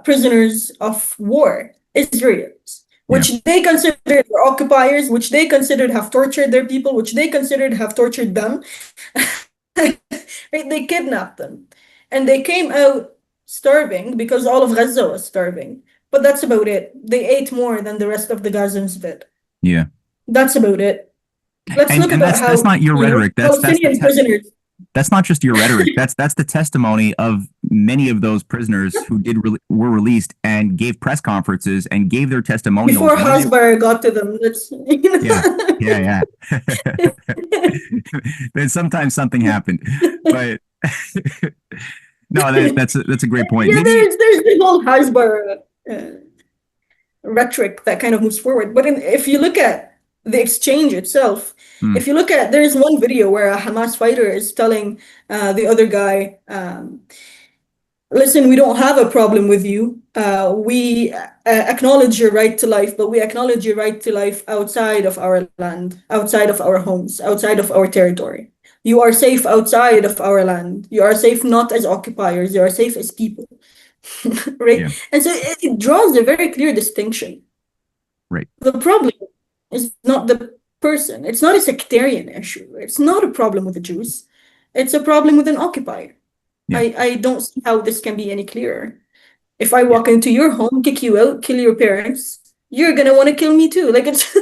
prisoners of war, Israelis, which they considered were occupiers, which they considered have tortured their people, which they considered have tortured them. Right? They kidnapped them, and they came out starving because all of Gaza was starving. But that's about it. They ate more than the rest of the Gazans did. Yeah, that's about it. Let's look about how that's not your rhetoric. That's Palestinian prisoners. That's not just your rhetoric. That's the testimony of many of those prisoners who were released and gave press conferences and gave their testimonials Before when they. Hasbar got to them. That's Yeah, yeah, yeah. Then sometimes something happened, but no, that's a great point. yeah, Maybe. there's the whole Hasbar rhetoric that kind of moves forward. But if you look at the exchange itself, Hmm, if you look at, there's one video where a Hamas fighter is telling the other guy, listen, we don't have a problem with you. We acknowledge your right to life, but we acknowledge your right to life outside of our land, outside of our homes, outside of our territory. You are safe outside of our land. You are safe not as occupiers, you are safe as people. Right? yeah, And so it draws a very clear distinction. right. The problem is not the person. It's not a sectarian issue. It's not a problem with the Jews. It's a problem with an occupier. Yeah, I don't see how this can be any clearer. If I yeah. walk into your home, kick you out, kill your parents, you're gonna want to kill me too. Like it's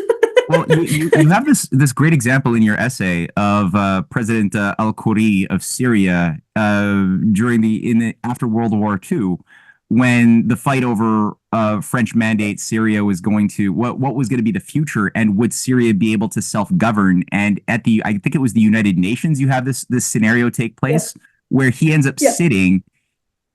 Well, you have this great example in your essay of President al-Khoury of Syria during the after World War II, when the fight over French mandate Syria was going to what was going to be the future, and would Syria be able to self-govern? And at the I think it was the United Nations, you have this scenario take yeah, place where he ends up yeah. sitting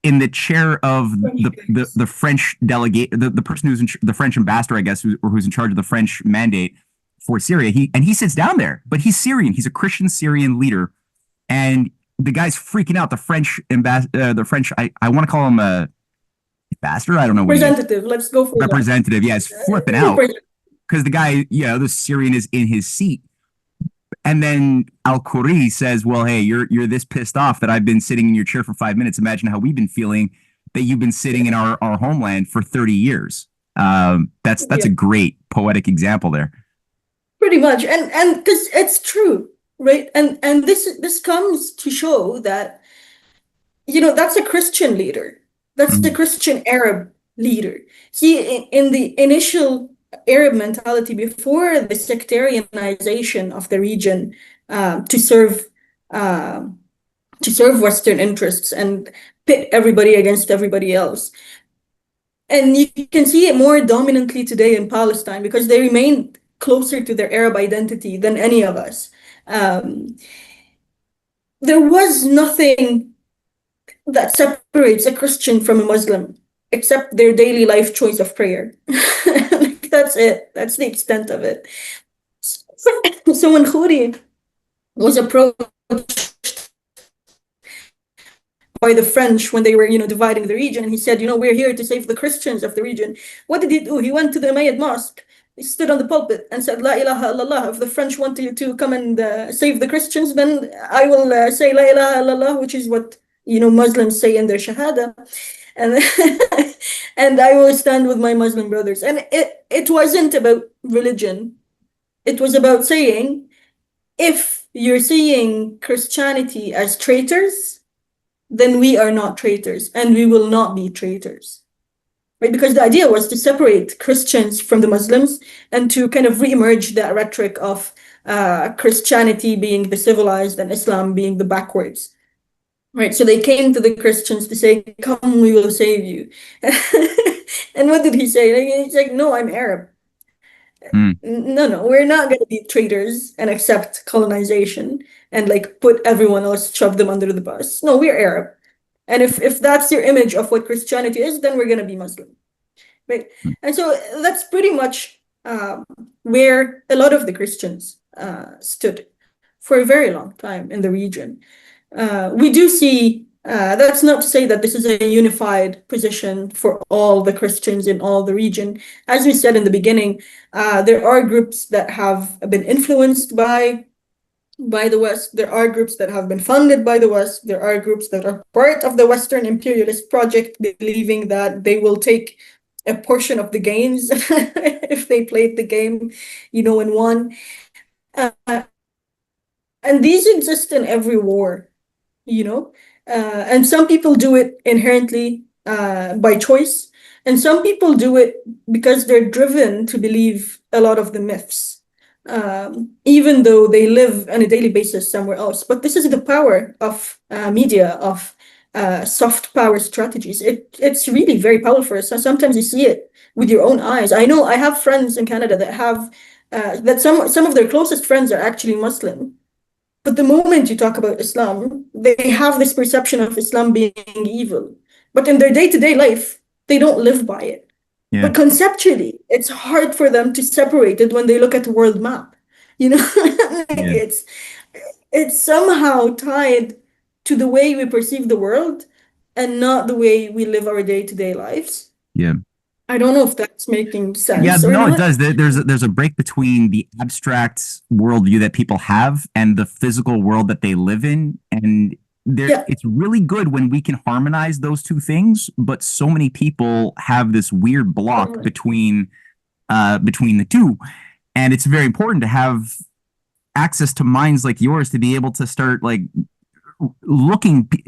in the chair of the French delegate, the person who's the French ambassador, I guess, who's in charge of the French mandate for Syria. He sits down there, but he's Syrian. He's a Christian Syrian leader, and the guy's freaking out. The French the French, I want to call him a ambassador. I don't know what he is. Representative. Let's go for that. Representative. Yeah, he's flipping out because the guy, the Syrian is in his seat. And then al-Khoury says, well, hey, you're this pissed off that I've been sitting in your chair for 5 minutes. Imagine how we've been feeling that you've been sitting in our homeland for 30 years. That's Yeah, a great poetic example there. pretty much. And because it's true, right? And this comes to show that, that's a Christian leader. That's the Mhm. Christian Arab leader. See, in the initial Arab mentality before the sectarianization of the region, to serve Western interests and pit everybody against everybody else. And you can see it more dominantly today in Palestine because they remain closer to their Arab identity than any of us. There was nothing that separates a Christian from a Muslim except their daily life choice of prayer. That's it. That's the extent of it. So when Khoury was approached by the French when they were, dividing the region, and he said, we're here to save the Christians of the region. What did he do? He went to the Umayyad mosque. He stood on the pulpit and said, La ilaha illallah. If the French want to come and save the Christians, then I will say La ilaha illallah, which is what, Muslims say in their shahada. And and I will stand with my Muslim brothers. And it wasn't about religion. It was about saying, if you're seeing Christianity as traitors, then we are not traitors and we will not be traitors. Right? Because the idea was to separate Christians from the Muslims and to kind of reemerge that rhetoric of Christianity being the civilized and Islam being the backwards. Right? So they came to the Christians to say, come, we will save you. And what did he say? He's like, no, I'm Arab. Mm. No, we're not going to be traitors and accept colonization and like put everyone else, shove them under the bus. No, we're Arab. And if that's your image of what Christianity is, then we're going to be Muslim. Right? And so that's pretty much where a lot of the Christians stood for a very long time in the region. We do see, that's not to say that this is a unified position for all the Christians in all the region. As we said in the beginning, there are groups that have been influenced by the West. There are groups that have been funded by the West. There are groups that are part of the Western imperialist project, believing that they will take a portion of the gains if they played the game, and won. And these exist in every war, and some people do it inherently by choice, and some people do it because they're driven to believe a lot of the myths. even though they live on a daily basis somewhere else. But this is the power of media, of soft power strategies. It's really very powerful. So sometimes you see it with your own eyes. I know I have friends in Canada that have that some of their closest friends are actually Muslim. But the moment you talk about Islam, they have this perception of Islam being evil. But in their day-to-day life, they don't live by it. Yeah. But conceptually, it's hard for them to separate it when they look at the world map. You know, like Yeah. it's somehow tied to the way we perceive the world and not the way we live our day-to-day lives. Yeah. I don't know if that's making Yeah, sense or no, it not. does. There's a break between the abstract worldview that people have and the physical world that they live in, and Yeah, it's really good when we can harmonize those two things. But so many people have this weird block totally. between the two, and it's very important to have access to minds like yours to be able to start like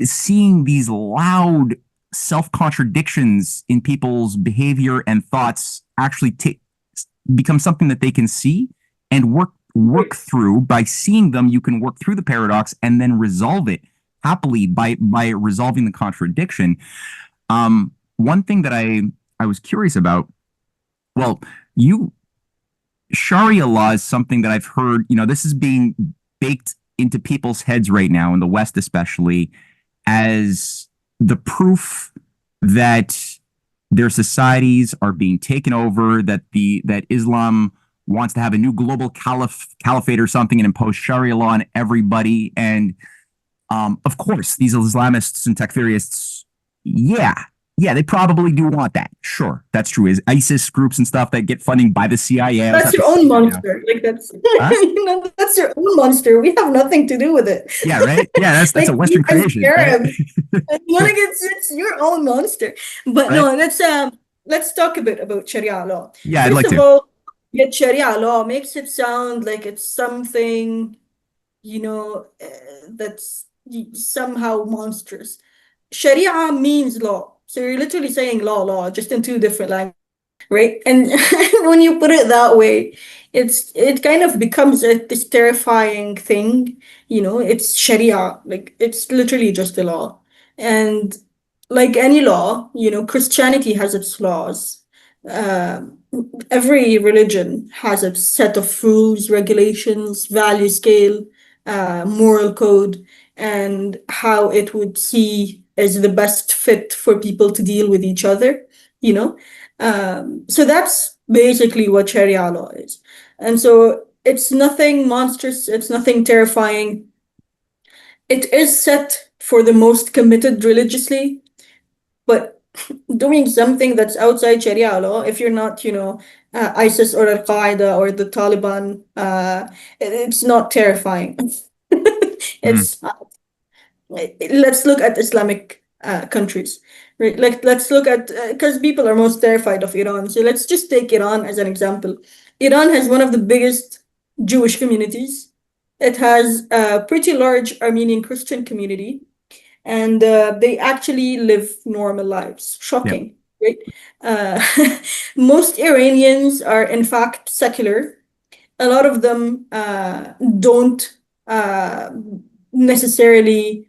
seeing these loud self contradictions in people's behavior and thoughts actually become something that they can see and work through. By seeing them, you can work through the paradox and then resolve it happily by resolving the contradiction. One thing that I was curious about, well, you Sharia law is something that I've heard, this is being baked into people's heads right now, in the West especially, as the proof that their societies are being taken over, that Islam wants to have a new global caliphate or something and impose Sharia law on everybody. And of course, these Islamists and Takfirists, yeah, they probably do want that. Sure, that's true. Is ISIS groups and stuff that get funding by the CIA? I was That's have to your see own right now. monster. Like that's Huh? that's your own monster. We have nothing to do with it. Yeah, right. Yeah, that's a Like you Western as creation, right? Arab, like it's your own monster. But Right. no, let's talk a bit about Sharia law. Yeah, I'd First like of to. all, yet Sharia law makes it sound like it's something, that's somehow monstrous. Sharia means law. So you're literally saying law, just in two different languages, right? And when you put it that way, it kind of becomes this terrifying thing. It's Sharia, like it's literally just a law. And like any law, Christianity has its laws. Um, every religion has a set of rules, regulations, value scale, moral code, and how it would see as the best fit for people to deal with each other, you know? So that's basically what Sharia law is. And so it's nothing monstrous, it's nothing terrifying. It is set for the most committed religiously, but doing something that's outside Sharia law, if you're not, ISIS or Al Qaeda or the Taliban, it's not terrifying. Mm, It's let's look at Islamic countries, right? Like let's look at because people are most terrified of Iran. So let's just take Iran as an example. Iran has one of the biggest Jewish communities. It has a pretty large Armenian Christian community, and they actually live normal lives. yeah. Shocking, right? Uh, most Iranians are in fact secular. A lot of them don't uh, necessarily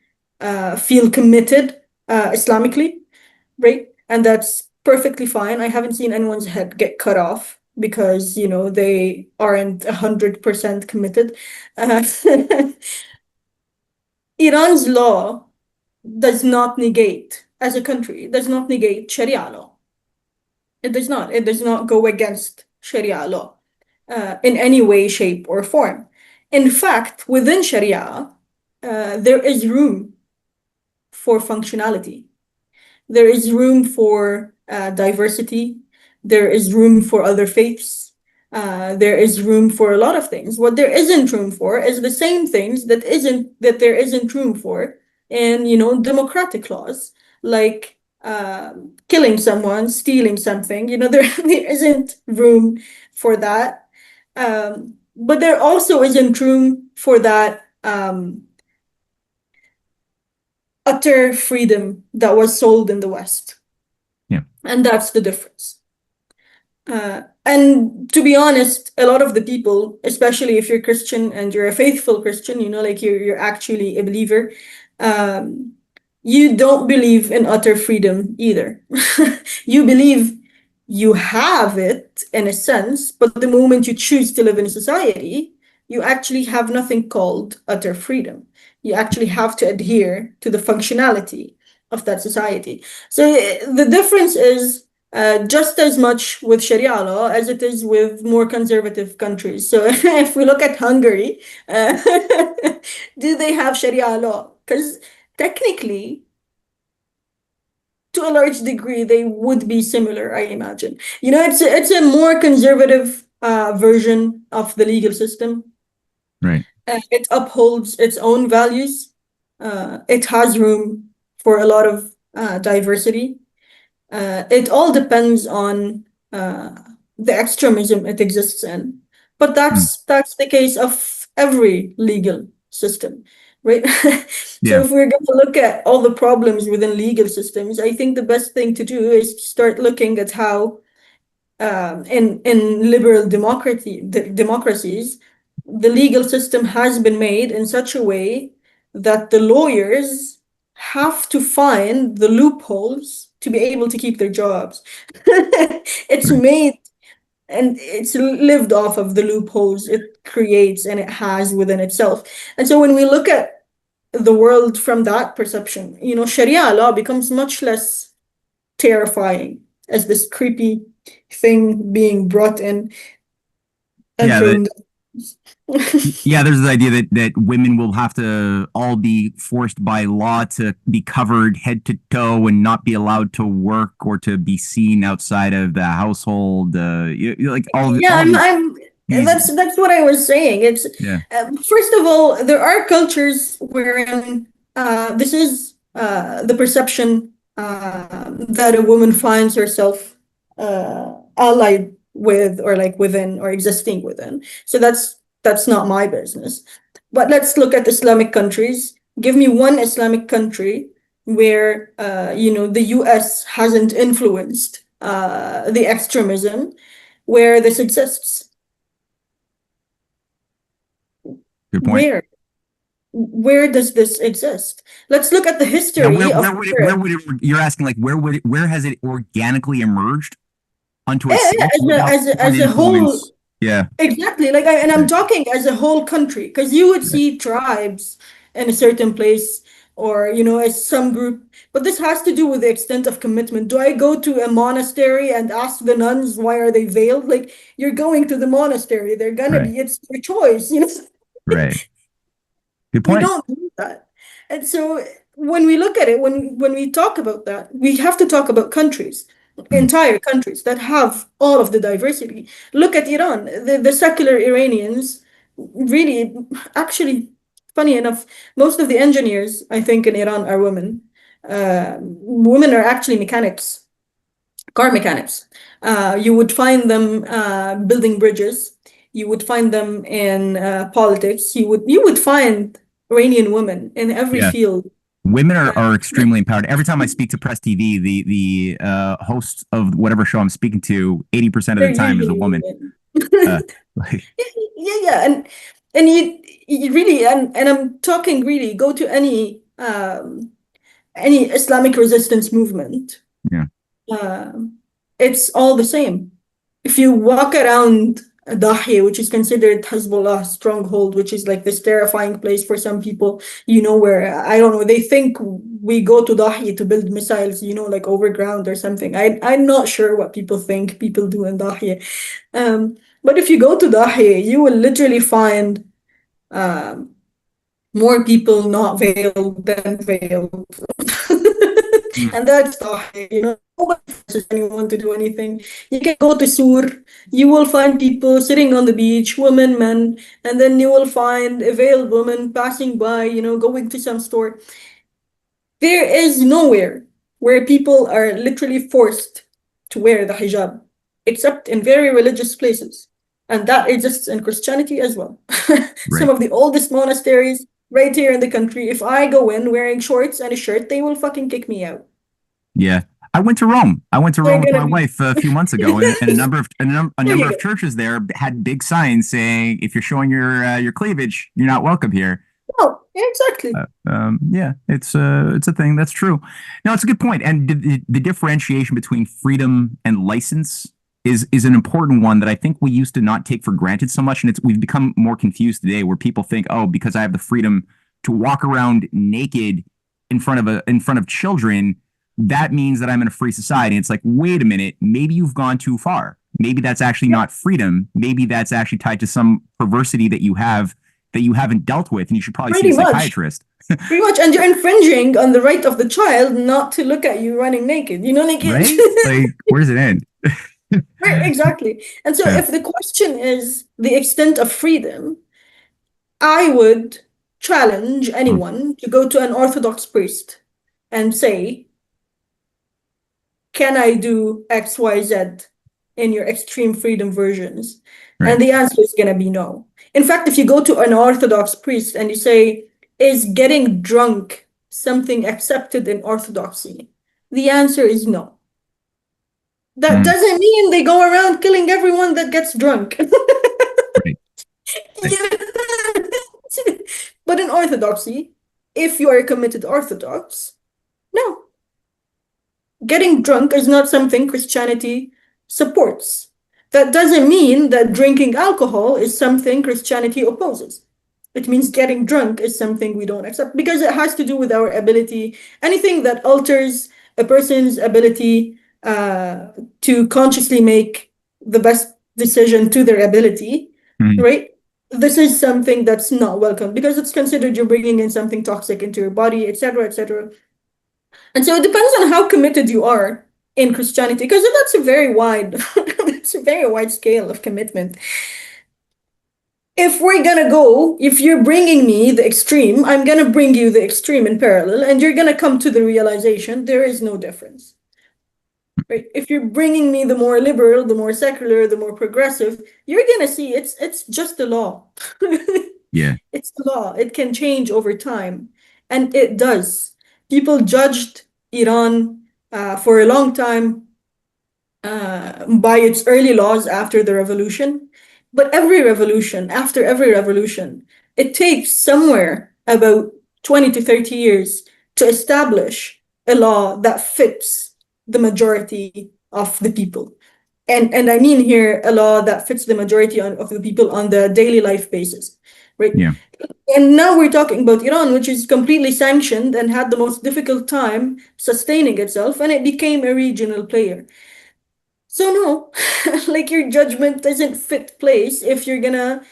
feel committed Islamically, right? And that's perfectly fine. I haven't seen anyone's head get cut off because, they aren't 100% committed. Uh, Iran's law does not negate, as a country, it does not negate Sharia law. It does not. It does not go against Sharia law in any way, shape, or form. In fact, within Sharia, there is room for functionality. There is room for diversity. There is room for other faiths. There is room for a lot of things. What there isn't room for is the same things that there isn't room for in, democratic laws, like killing someone, stealing something. There isn't room for that. But there also isn't room for that utter freedom that was sold in the West. Yeah. And that's the difference. And to be honest, a lot of the people, especially if you're Christian and you're a faithful Christian, like you're actually a believer, um, you don't believe in utter freedom either. You believe you have it in a sense, but the moment you choose to live in a society, you actually have nothing called utter freedom. You actually have to adhere to the functionality of that society. So the difference is just as much with Sharia law as it is with more conservative countries. So if we look at Hungary, uh, do they have Sharia law? Because technically, to a large degree, they would be similar, I imagine. It's a more conservative version of the legal system. Right. It upholds its own values. It has room for a lot of diversity. It all depends on the extremism it exists in. But Mm. that's the case of every legal system, right? So Yeah. if we're going to look at all the problems within legal systems, I think the best thing to do is to start looking at how in liberal democracies, the legal system has been made in such a way that the lawyers have to find the loopholes to be able to keep their jobs. It's Right. made and it's lived off of the loopholes it creates and it has within itself. And so when we look at the world from that perception, Sharia law becomes much less terrifying as this creepy thing being brought in and Yeah. thrown. Yeah, there's this idea that women will have to all be forced by law to be covered head to toe and not be allowed to work or to be seen outside of the household. Like Yeah, all I'm these. that's what I was saying. It's Yeah. first of all, there are cultures wherein this is the perception that a woman finds herself allied with or like within or existing within. So that's not my business. But let's look at Islamic countries. Give me one Islamic country where the US hasn't influenced the extremism where this exists. Good point. Where? Where does this exist? Let's look at the Yeah, history of where Europe. would it, you're asking like where has it organically emerged unto itself without foreign As a whole, influence? Yeah. exactly. And I'm Right. talking as a whole country, because you would Right. see tribes in a certain place or, as some group, but this has to do with the extent of commitment. Do I go to a monastery and ask the nuns why are they veiled? Like, you're going to the monastery, they're gonna Right. be, it's your choice. Right. Good You point. don't do that. And so when we look at it, when we talk about that, we have to talk about countries, Mm. entire countries that have all of the diversity. Look at Iran. The secular Iranians really, actually, funny enough, most of the engineers, I think, in Iran are women. Women are actually mechanics, car mechanics. You would find them building bridges. You would find them in politics. You would find Iranian women in every Yeah. field. Women Uh, are extremely empowered. Every time I speak to Press TV, the host of whatever show I'm speaking to, 80% of the they're time is a usually woman. women. Uh, like, Yeah, yeah, and you really and I'm talking really go to any Islamic resistance movement. yeah, Um, it's all the same. If you walk around Dahi, which is considered Hezbollah's stronghold, which is like this terrifying place for some people, where I don't know, they think we go to Dahi to build missiles, like overground or something. I'm not sure what people think people do in Dahi. But if you go to Dahi, you will literally find um, more people not veiled than veiled. mm, And that's the, nobody forces anyone to do anything. You can go to Sur, you will find people sitting on the beach, women, men, and then you will find a veiled woman passing by, going to some store. There is nowhere where people are literally forced to wear the hijab, except in very religious places. And that exists in Christianity as well. Some right. of the oldest monasteries right here in the country, if I go in wearing shorts and a shirt, they will fucking kick me out. Yeah. I went to Rome. I went to They're Rome with gonna my be. wife a few months ago, and a There number you of go. churches there had big signs saying, "If you're showing your cleavage, you're not welcome here." Oh, yeah, exactly. Yeah, it's a thing that's true. No, it's a good point, and the differentiation between freedom and license is an important one that I think we used to not take for granted so much, and it's we've become more confused today, where people think, oh, because I have the freedom to walk around naked in front of children, that means that I'm in a free society. It's like, wait a minute, maybe you've gone too far. Maybe that's actually Yeah, not freedom. Maybe that's actually tied to some perversity that you have that you haven't dealt with, and you should probably see pretty a much. psychiatrist. Pretty much. And you're infringing on the right of the child not to look at you running naked. You know, like Right? Like, where does it end? right, exactly. And so Yeah. if the question is the extent of freedom, I would challenge Mm, anyone to go to an Orthodox priest and say, can I do X, Y, Z in your extreme freedom versions? right. And the answer is going to be no. In fact, if you go to an Orthodox priest and you say, is getting drunk something accepted in Orthodoxy? The answer is no. That Mm, doesn't mean they go around killing everyone that gets drunk. right. Right. But in Orthodoxy, if you are a committed Orthodox, no. Getting drunk is not something Christianity supports. That doesn't mean that drinking alcohol is something Christianity opposes. It means getting drunk is something we don't accept because it has to do with our ability. Anything that alters a person's ability to consciously make the best decision to their ability, Mm, right? This is something that's not welcome because it's considered you're bringing in something toxic into your body, etc., etc. And so it depends on how committed you are in Christianity, because that's a very wide, that's a very wide scale of commitment. If we're gonna go, if you're bringing me the extreme, I'm gonna bring you the extreme in parallel, and you're gonna come to the realization there is no difference. Right? If you're bringing me the more liberal, the more secular, the more progressive, you're gonna see it's just the law. yeah. It's the law. It can change over time, and it does. People judged Iran for a long time by its early laws after the revolution. But after every revolution, it takes somewhere about 20 to 30 years to establish a law that fits the majority of the people. And I mean here a law that fits the majority of the people on the daily life basis, right? Yeah. And now we're talking about Iran, which is completely sanctioned and had the most difficult time sustaining itself, and it became a regional player. So no, like your judgment doesn't fit place if you're gonna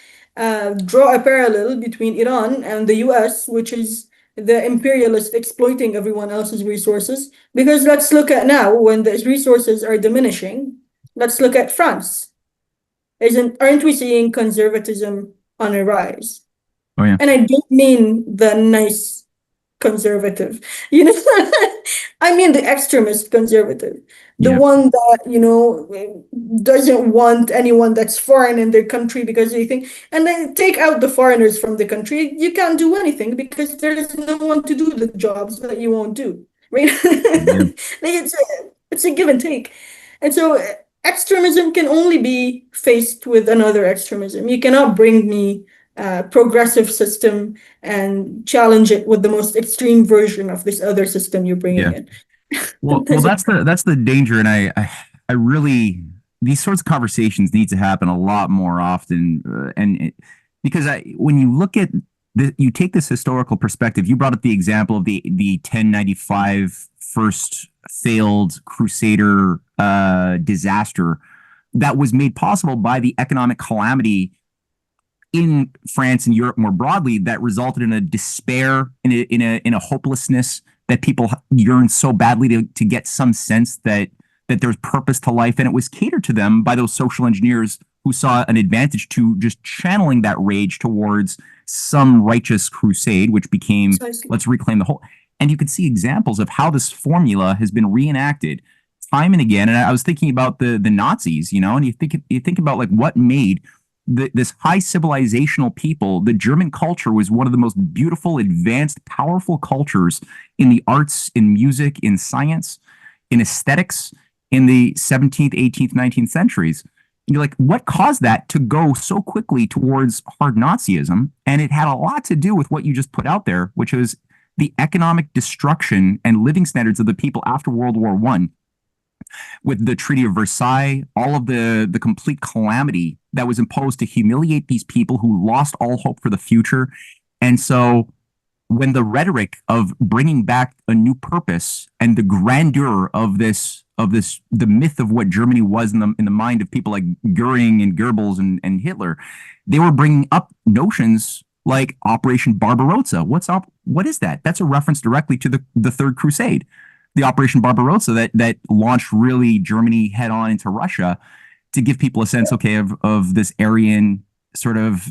draw a parallel between Iran and the US, which is the imperialist exploiting everyone else's resources. Because let's look at now when the resources are diminishing. Let's look at France. Aren't we seeing conservatism on a rise? Oh yeah. And I don't mean the nice conservative, you know, I mean the extremist conservative, the Yeah. one that, doesn't want anyone that's foreign in their country because they think, and then take out the foreigners from the country, you can't do anything because there is no one to do the jobs that you won't do, right? Yeah. Like it's a give and take. And so extremism can only be faced with another extremism. You cannot bring me progressive system and challenge it with the most extreme version of this other system you're bringing Yeah. in. Well, that's the danger, and I really these sorts of conversations need to happen a lot more often, because when you look at you take this historical perspective. You brought up the example of the 1095 first failed crusader disaster that was made possible by the economic calamity in France and Europe more broadly that resulted in a despair, in a hopelessness that people yearn so badly to get some sense that there's purpose to life, and it was catered to them by those social engineers who saw an advantage to just channeling that rage towards some righteous crusade, which became Precisely. let's reclaim the whole. And you could see examples of how this formula has been reenacted time and again. And I was thinking about the Nazis, and you think about like what made this high civilizational people. The German culture was one of the most beautiful, advanced, powerful cultures in the arts, in music, in science. in aesthetics in the 17th, 18th, 19th centuries. And you're like, what caused that to go so quickly towards hard Nazism? And it had a lot to do with what you just put out there, which was the economic destruction and living standards of the people after World War I, with the Treaty of Versailles, all of the complete calamity that was imposed to humiliate these people who lost all hope for the future. And so when the rhetoric of bringing back a new purpose and the grandeur of the myth of what Germany was in the mind of people like Goering and Goebbels and Hitler, they were bringing up notions like Operation Barbarossa. What is that? That's a reference directly to the Third Crusade, the Operation Barbarossa that launched really Germany head on into Russia, to give people a sense, okay, of this Aryan sort of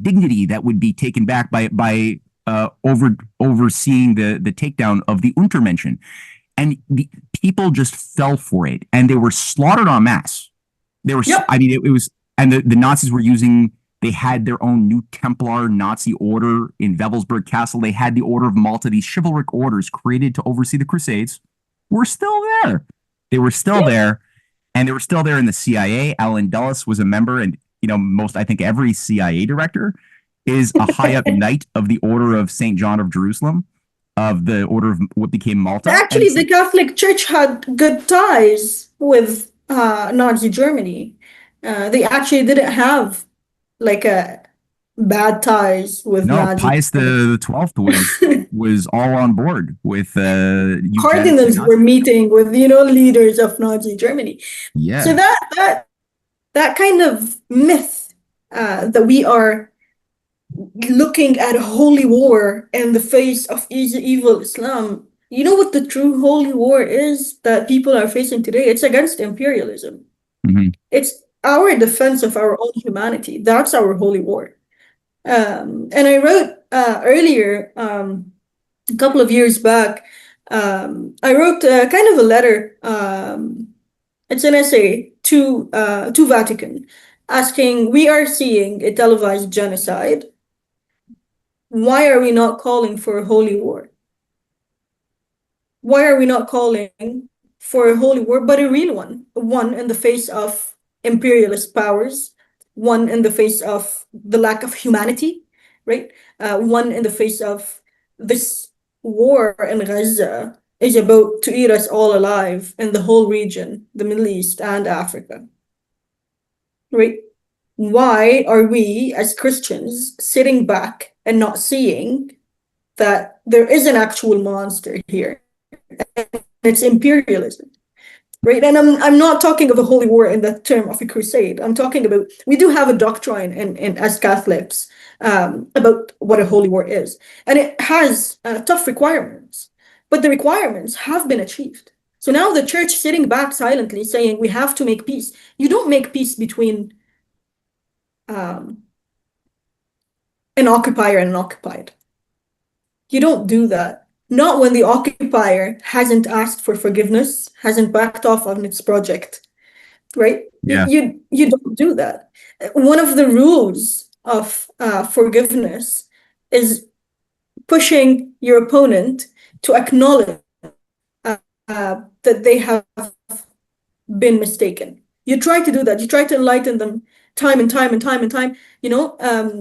dignity that would be taken back by overseeing the takedown of the Untermenschen. And the people just fell for it, and they were slaughtered en masse. They were, yep. I mean, it was, and the Nazis were using, they had their own new Templar Nazi order in Wewelsburg Castle. They had the Order of Malta, these chivalric orders created to oversee the Crusades, were still there. They were still there, and they were still there in the CIA. Alan Dulles was a member, and, you know, I think every CIA director is a high up knight of the Order of St. John of Jerusalem, of the Order of what became Malta. Actually, the Catholic Church had good ties with Nazi Germany. They actually didn't have like a bad ties with Nazi. Pius the 12th was all on board with cardinals were meeting with leaders of Nazi Germany. Yeah. So that kind of myth that we are looking at a holy war in the face of evil Islam. You know what the true holy war is that people are facing today? It's against imperialism. Mm-hmm. It's our defense of our own humanity. That's our holy war. And I wrote earlier, a couple of years back, I wrote kind of a letter. It's an essay to Vatican, asking, we are seeing a televised genocide. Why are we not calling for a holy war? Why are we not calling for a holy war, but a real one? One in the face of imperialist powers, one in the face of the lack of humanity, right? One in the face of this war in Gaza is about to eat us all alive in the whole region, the Middle East and Africa, right? Why are we as Christians sitting back and not seeing that there is an actual monster here? It's imperialism, right? And I'm not talking of a holy war in the term of a crusade. I'm talking about, we do have a doctrine in as Catholics about what a holy war is, and it has tough requirements, but the requirements have been achieved. So now the church sitting back silently saying we have to make peace. You don't make peace between an occupier and an occupied. You don't do that. Not when the occupier hasn't asked for forgiveness, hasn't backed off on its project, right? Yeah. You don't do that. One of the rules of forgiveness is pushing your opponent to acknowledge that they have been mistaken. You try to do that. You try to enlighten them time and time and time and time,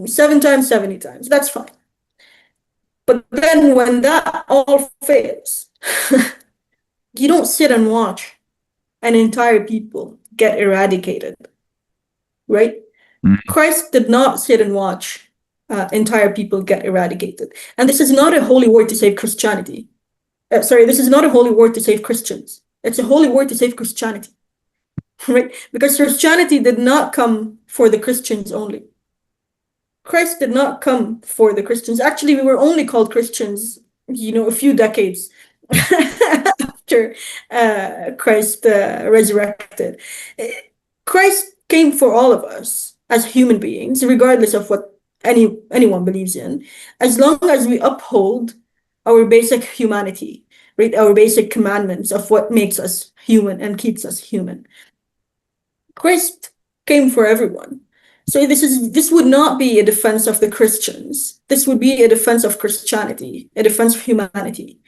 7 times, 70 times. That's fine. But then when that all fails, you don't sit and watch an entire people get eradicated, right? Mm. Christ did not sit and watch entire people get eradicated. And this is not a holy war to save Christianity. This is not a holy war to save Christians. It's a holy war to save Christianity, right? Because Christianity did not come for the Christians only. Christ did not come for the Christians. Actually, we were only called Christians, a few decades after Christ resurrected. Christ came for all of us as human beings, regardless of what anyone believes in, as long as we uphold our basic humanity, right? Our basic commandments of what makes us human and keeps us human. Christ came for everyone. So this would not be a defense of the Christians. This would be a defense of Christianity, a defense of humanity.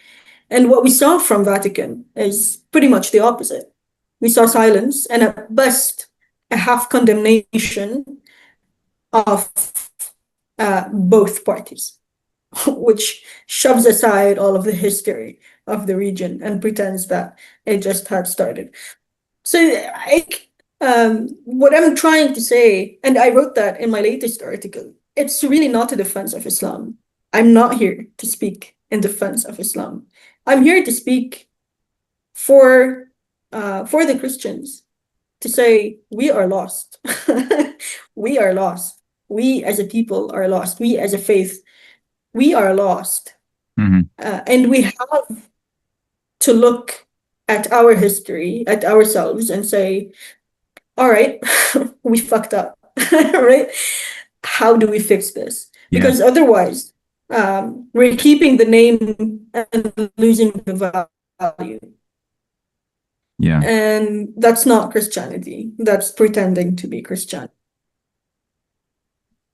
And what we saw from Vatican is pretty much the opposite. We saw silence and at best a half condemnation of both parties, which shoves aside all of the history of the region and pretends that it just had started. So what I'm trying to say, and I wrote that in my latest article, it's really not a defense of Islam. I'm not here to speak in defense of Islam. I'm here to speak for the Christians to say we are lost. We are lost. We as a people are lost. We as a faith, we are lost. And we have to look at our history, at ourselves, and say, all right, we fucked up, right? How do we fix this? Because otherwise, we're keeping the name and losing the value. Yeah. And that's not Christianity. That's pretending to be Christian.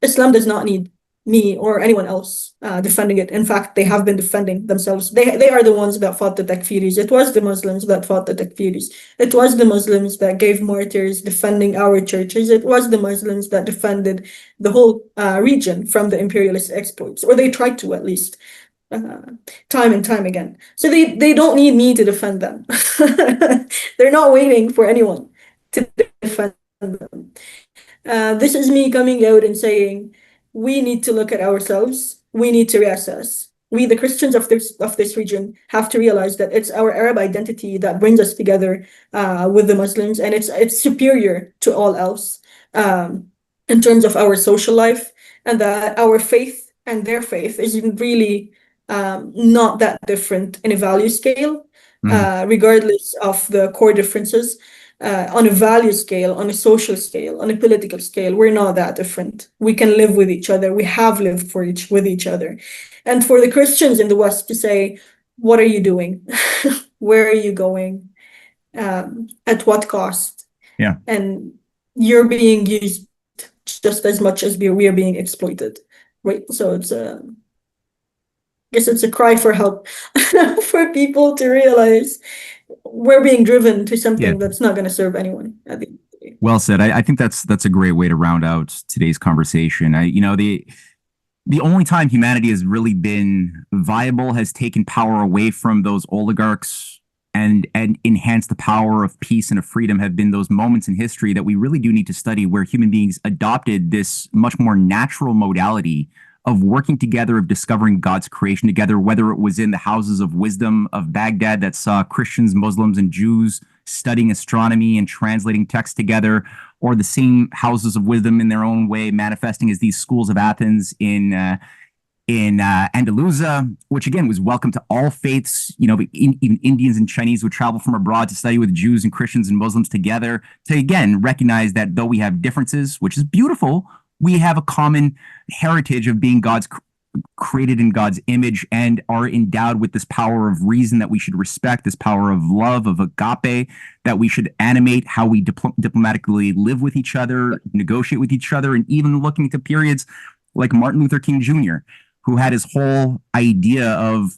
Islam does not need me or anyone else defending it. In fact, they have been defending themselves. They are the ones that fought the Takfiris. It was the Muslims that fought the Takfiris. It was the Muslims that gave martyrs defending our churches. It was the Muslims that defended the whole region from the imperialist exploits, or they tried to at least. Time and time again. So they don't need me to defend them. They're not waiting for anyone to defend them. This is me coming out and saying, we need to look at ourselves. We need to reassess. We, the Christians of this region, have to realize that it's our Arab identity that brings us together with the Muslims, and it's superior to all else in terms of our social life, and that our faith and their faith is really not that different in a value scale, regardless of the core differences. On a value scale, on a social scale, on a political scale, we're not that different. We can live with each other. We have lived with each other. And for the Christians in the West to say, what are you doing? Where are you going? At what cost? Yeah. And you're being used just as much as we are being exploited, right? So it's guess it's a cry for help for people to realize we're being driven to something that's not going to serve anyone at the end of the day. Well said. I think that's a great way to round out today's conversation. The only time humanity has really been viable, has taken power away from those oligarchs and enhanced the power of peace and of freedom, have been those moments in history that we really do need to study, where human beings adopted this much more natural modality of working together, of discovering God's creation together, whether it was in the houses of wisdom of Baghdad that saw Christians, Muslims, and Jews studying astronomy and translating texts together, or the same houses of wisdom in their own way manifesting as these schools of Athens in Andalusia, which again was welcome to all faiths. Even Indians and Chinese would travel from abroad to study with Jews and Christians and Muslims together, to again recognize that though we have differences, which is beautiful, we have a common heritage of being created in God's image, and are endowed with this power of reason that we should respect, this power of love, of agape, that we should animate how we diplomatically live with each other, negotiate with each other, and even looking to periods like Martin Luther King Jr., who had his whole idea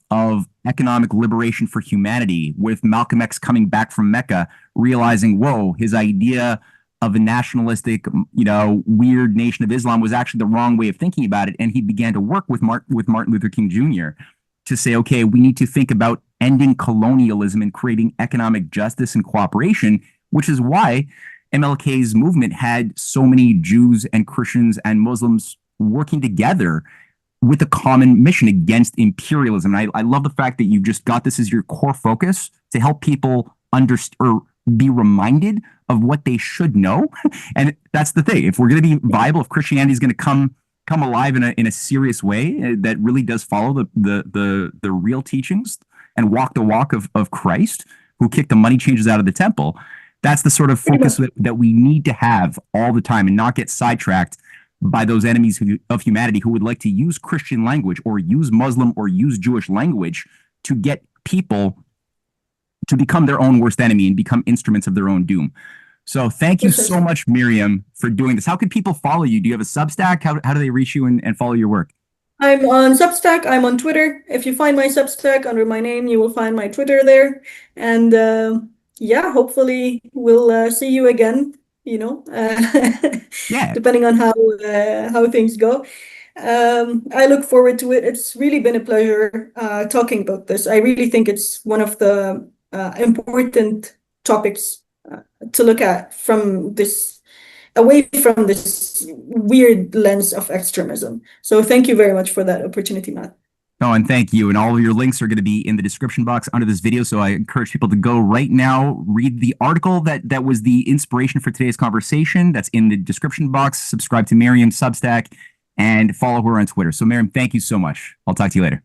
of economic liberation for humanity, with Malcolm X coming back from Mecca, realizing, whoa, his idea of a nationalistic, weird nation of Islam was actually the wrong way of thinking about it. And he began to work with Martin Luther King Jr. to say, okay, we need to think about ending colonialism and creating economic justice and cooperation, which is why MLK's movement had so many Jews and Christians and Muslims working together with a common mission against imperialism. And I love the fact that you just got this as your core focus to help people understand or be reminded of what they should know. And that's the thing. If we're going to be viable, if Christianity is going to come alive in a serious way that really does follow the real teachings and walk the walk of Christ, who kicked the money changers out of the temple, that's the sort of focus that we need to have all the time, and not get sidetracked by those enemies of humanity who would like to use Christian language or use Muslim or use Jewish language to get people to become their own worst enemy and become instruments of their own doom. So thank you so much, Myriam, for doing this. How can people follow you? Do you have a Substack? How do they reach you and follow your work? I'm on Substack. I'm on Twitter. If you find my Substack under my name, you will find my Twitter there. And yeah, hopefully we'll see you again, Yeah. depending on how things go. I look forward to it. It's really been a pleasure talking about this. I really think it's one of the important topics to look at away from this weird lens of extremism. So thank you very much for that opportunity, Matt. Oh, and thank you. And all of your links are going to be in the description box under this video. So I encourage people to go right now, read the article that was the inspiration for today's conversation. That's in the description box. Subscribe to Myriam's Substack and follow her on Twitter. So Myriam, thank you so much. I'll talk to you later.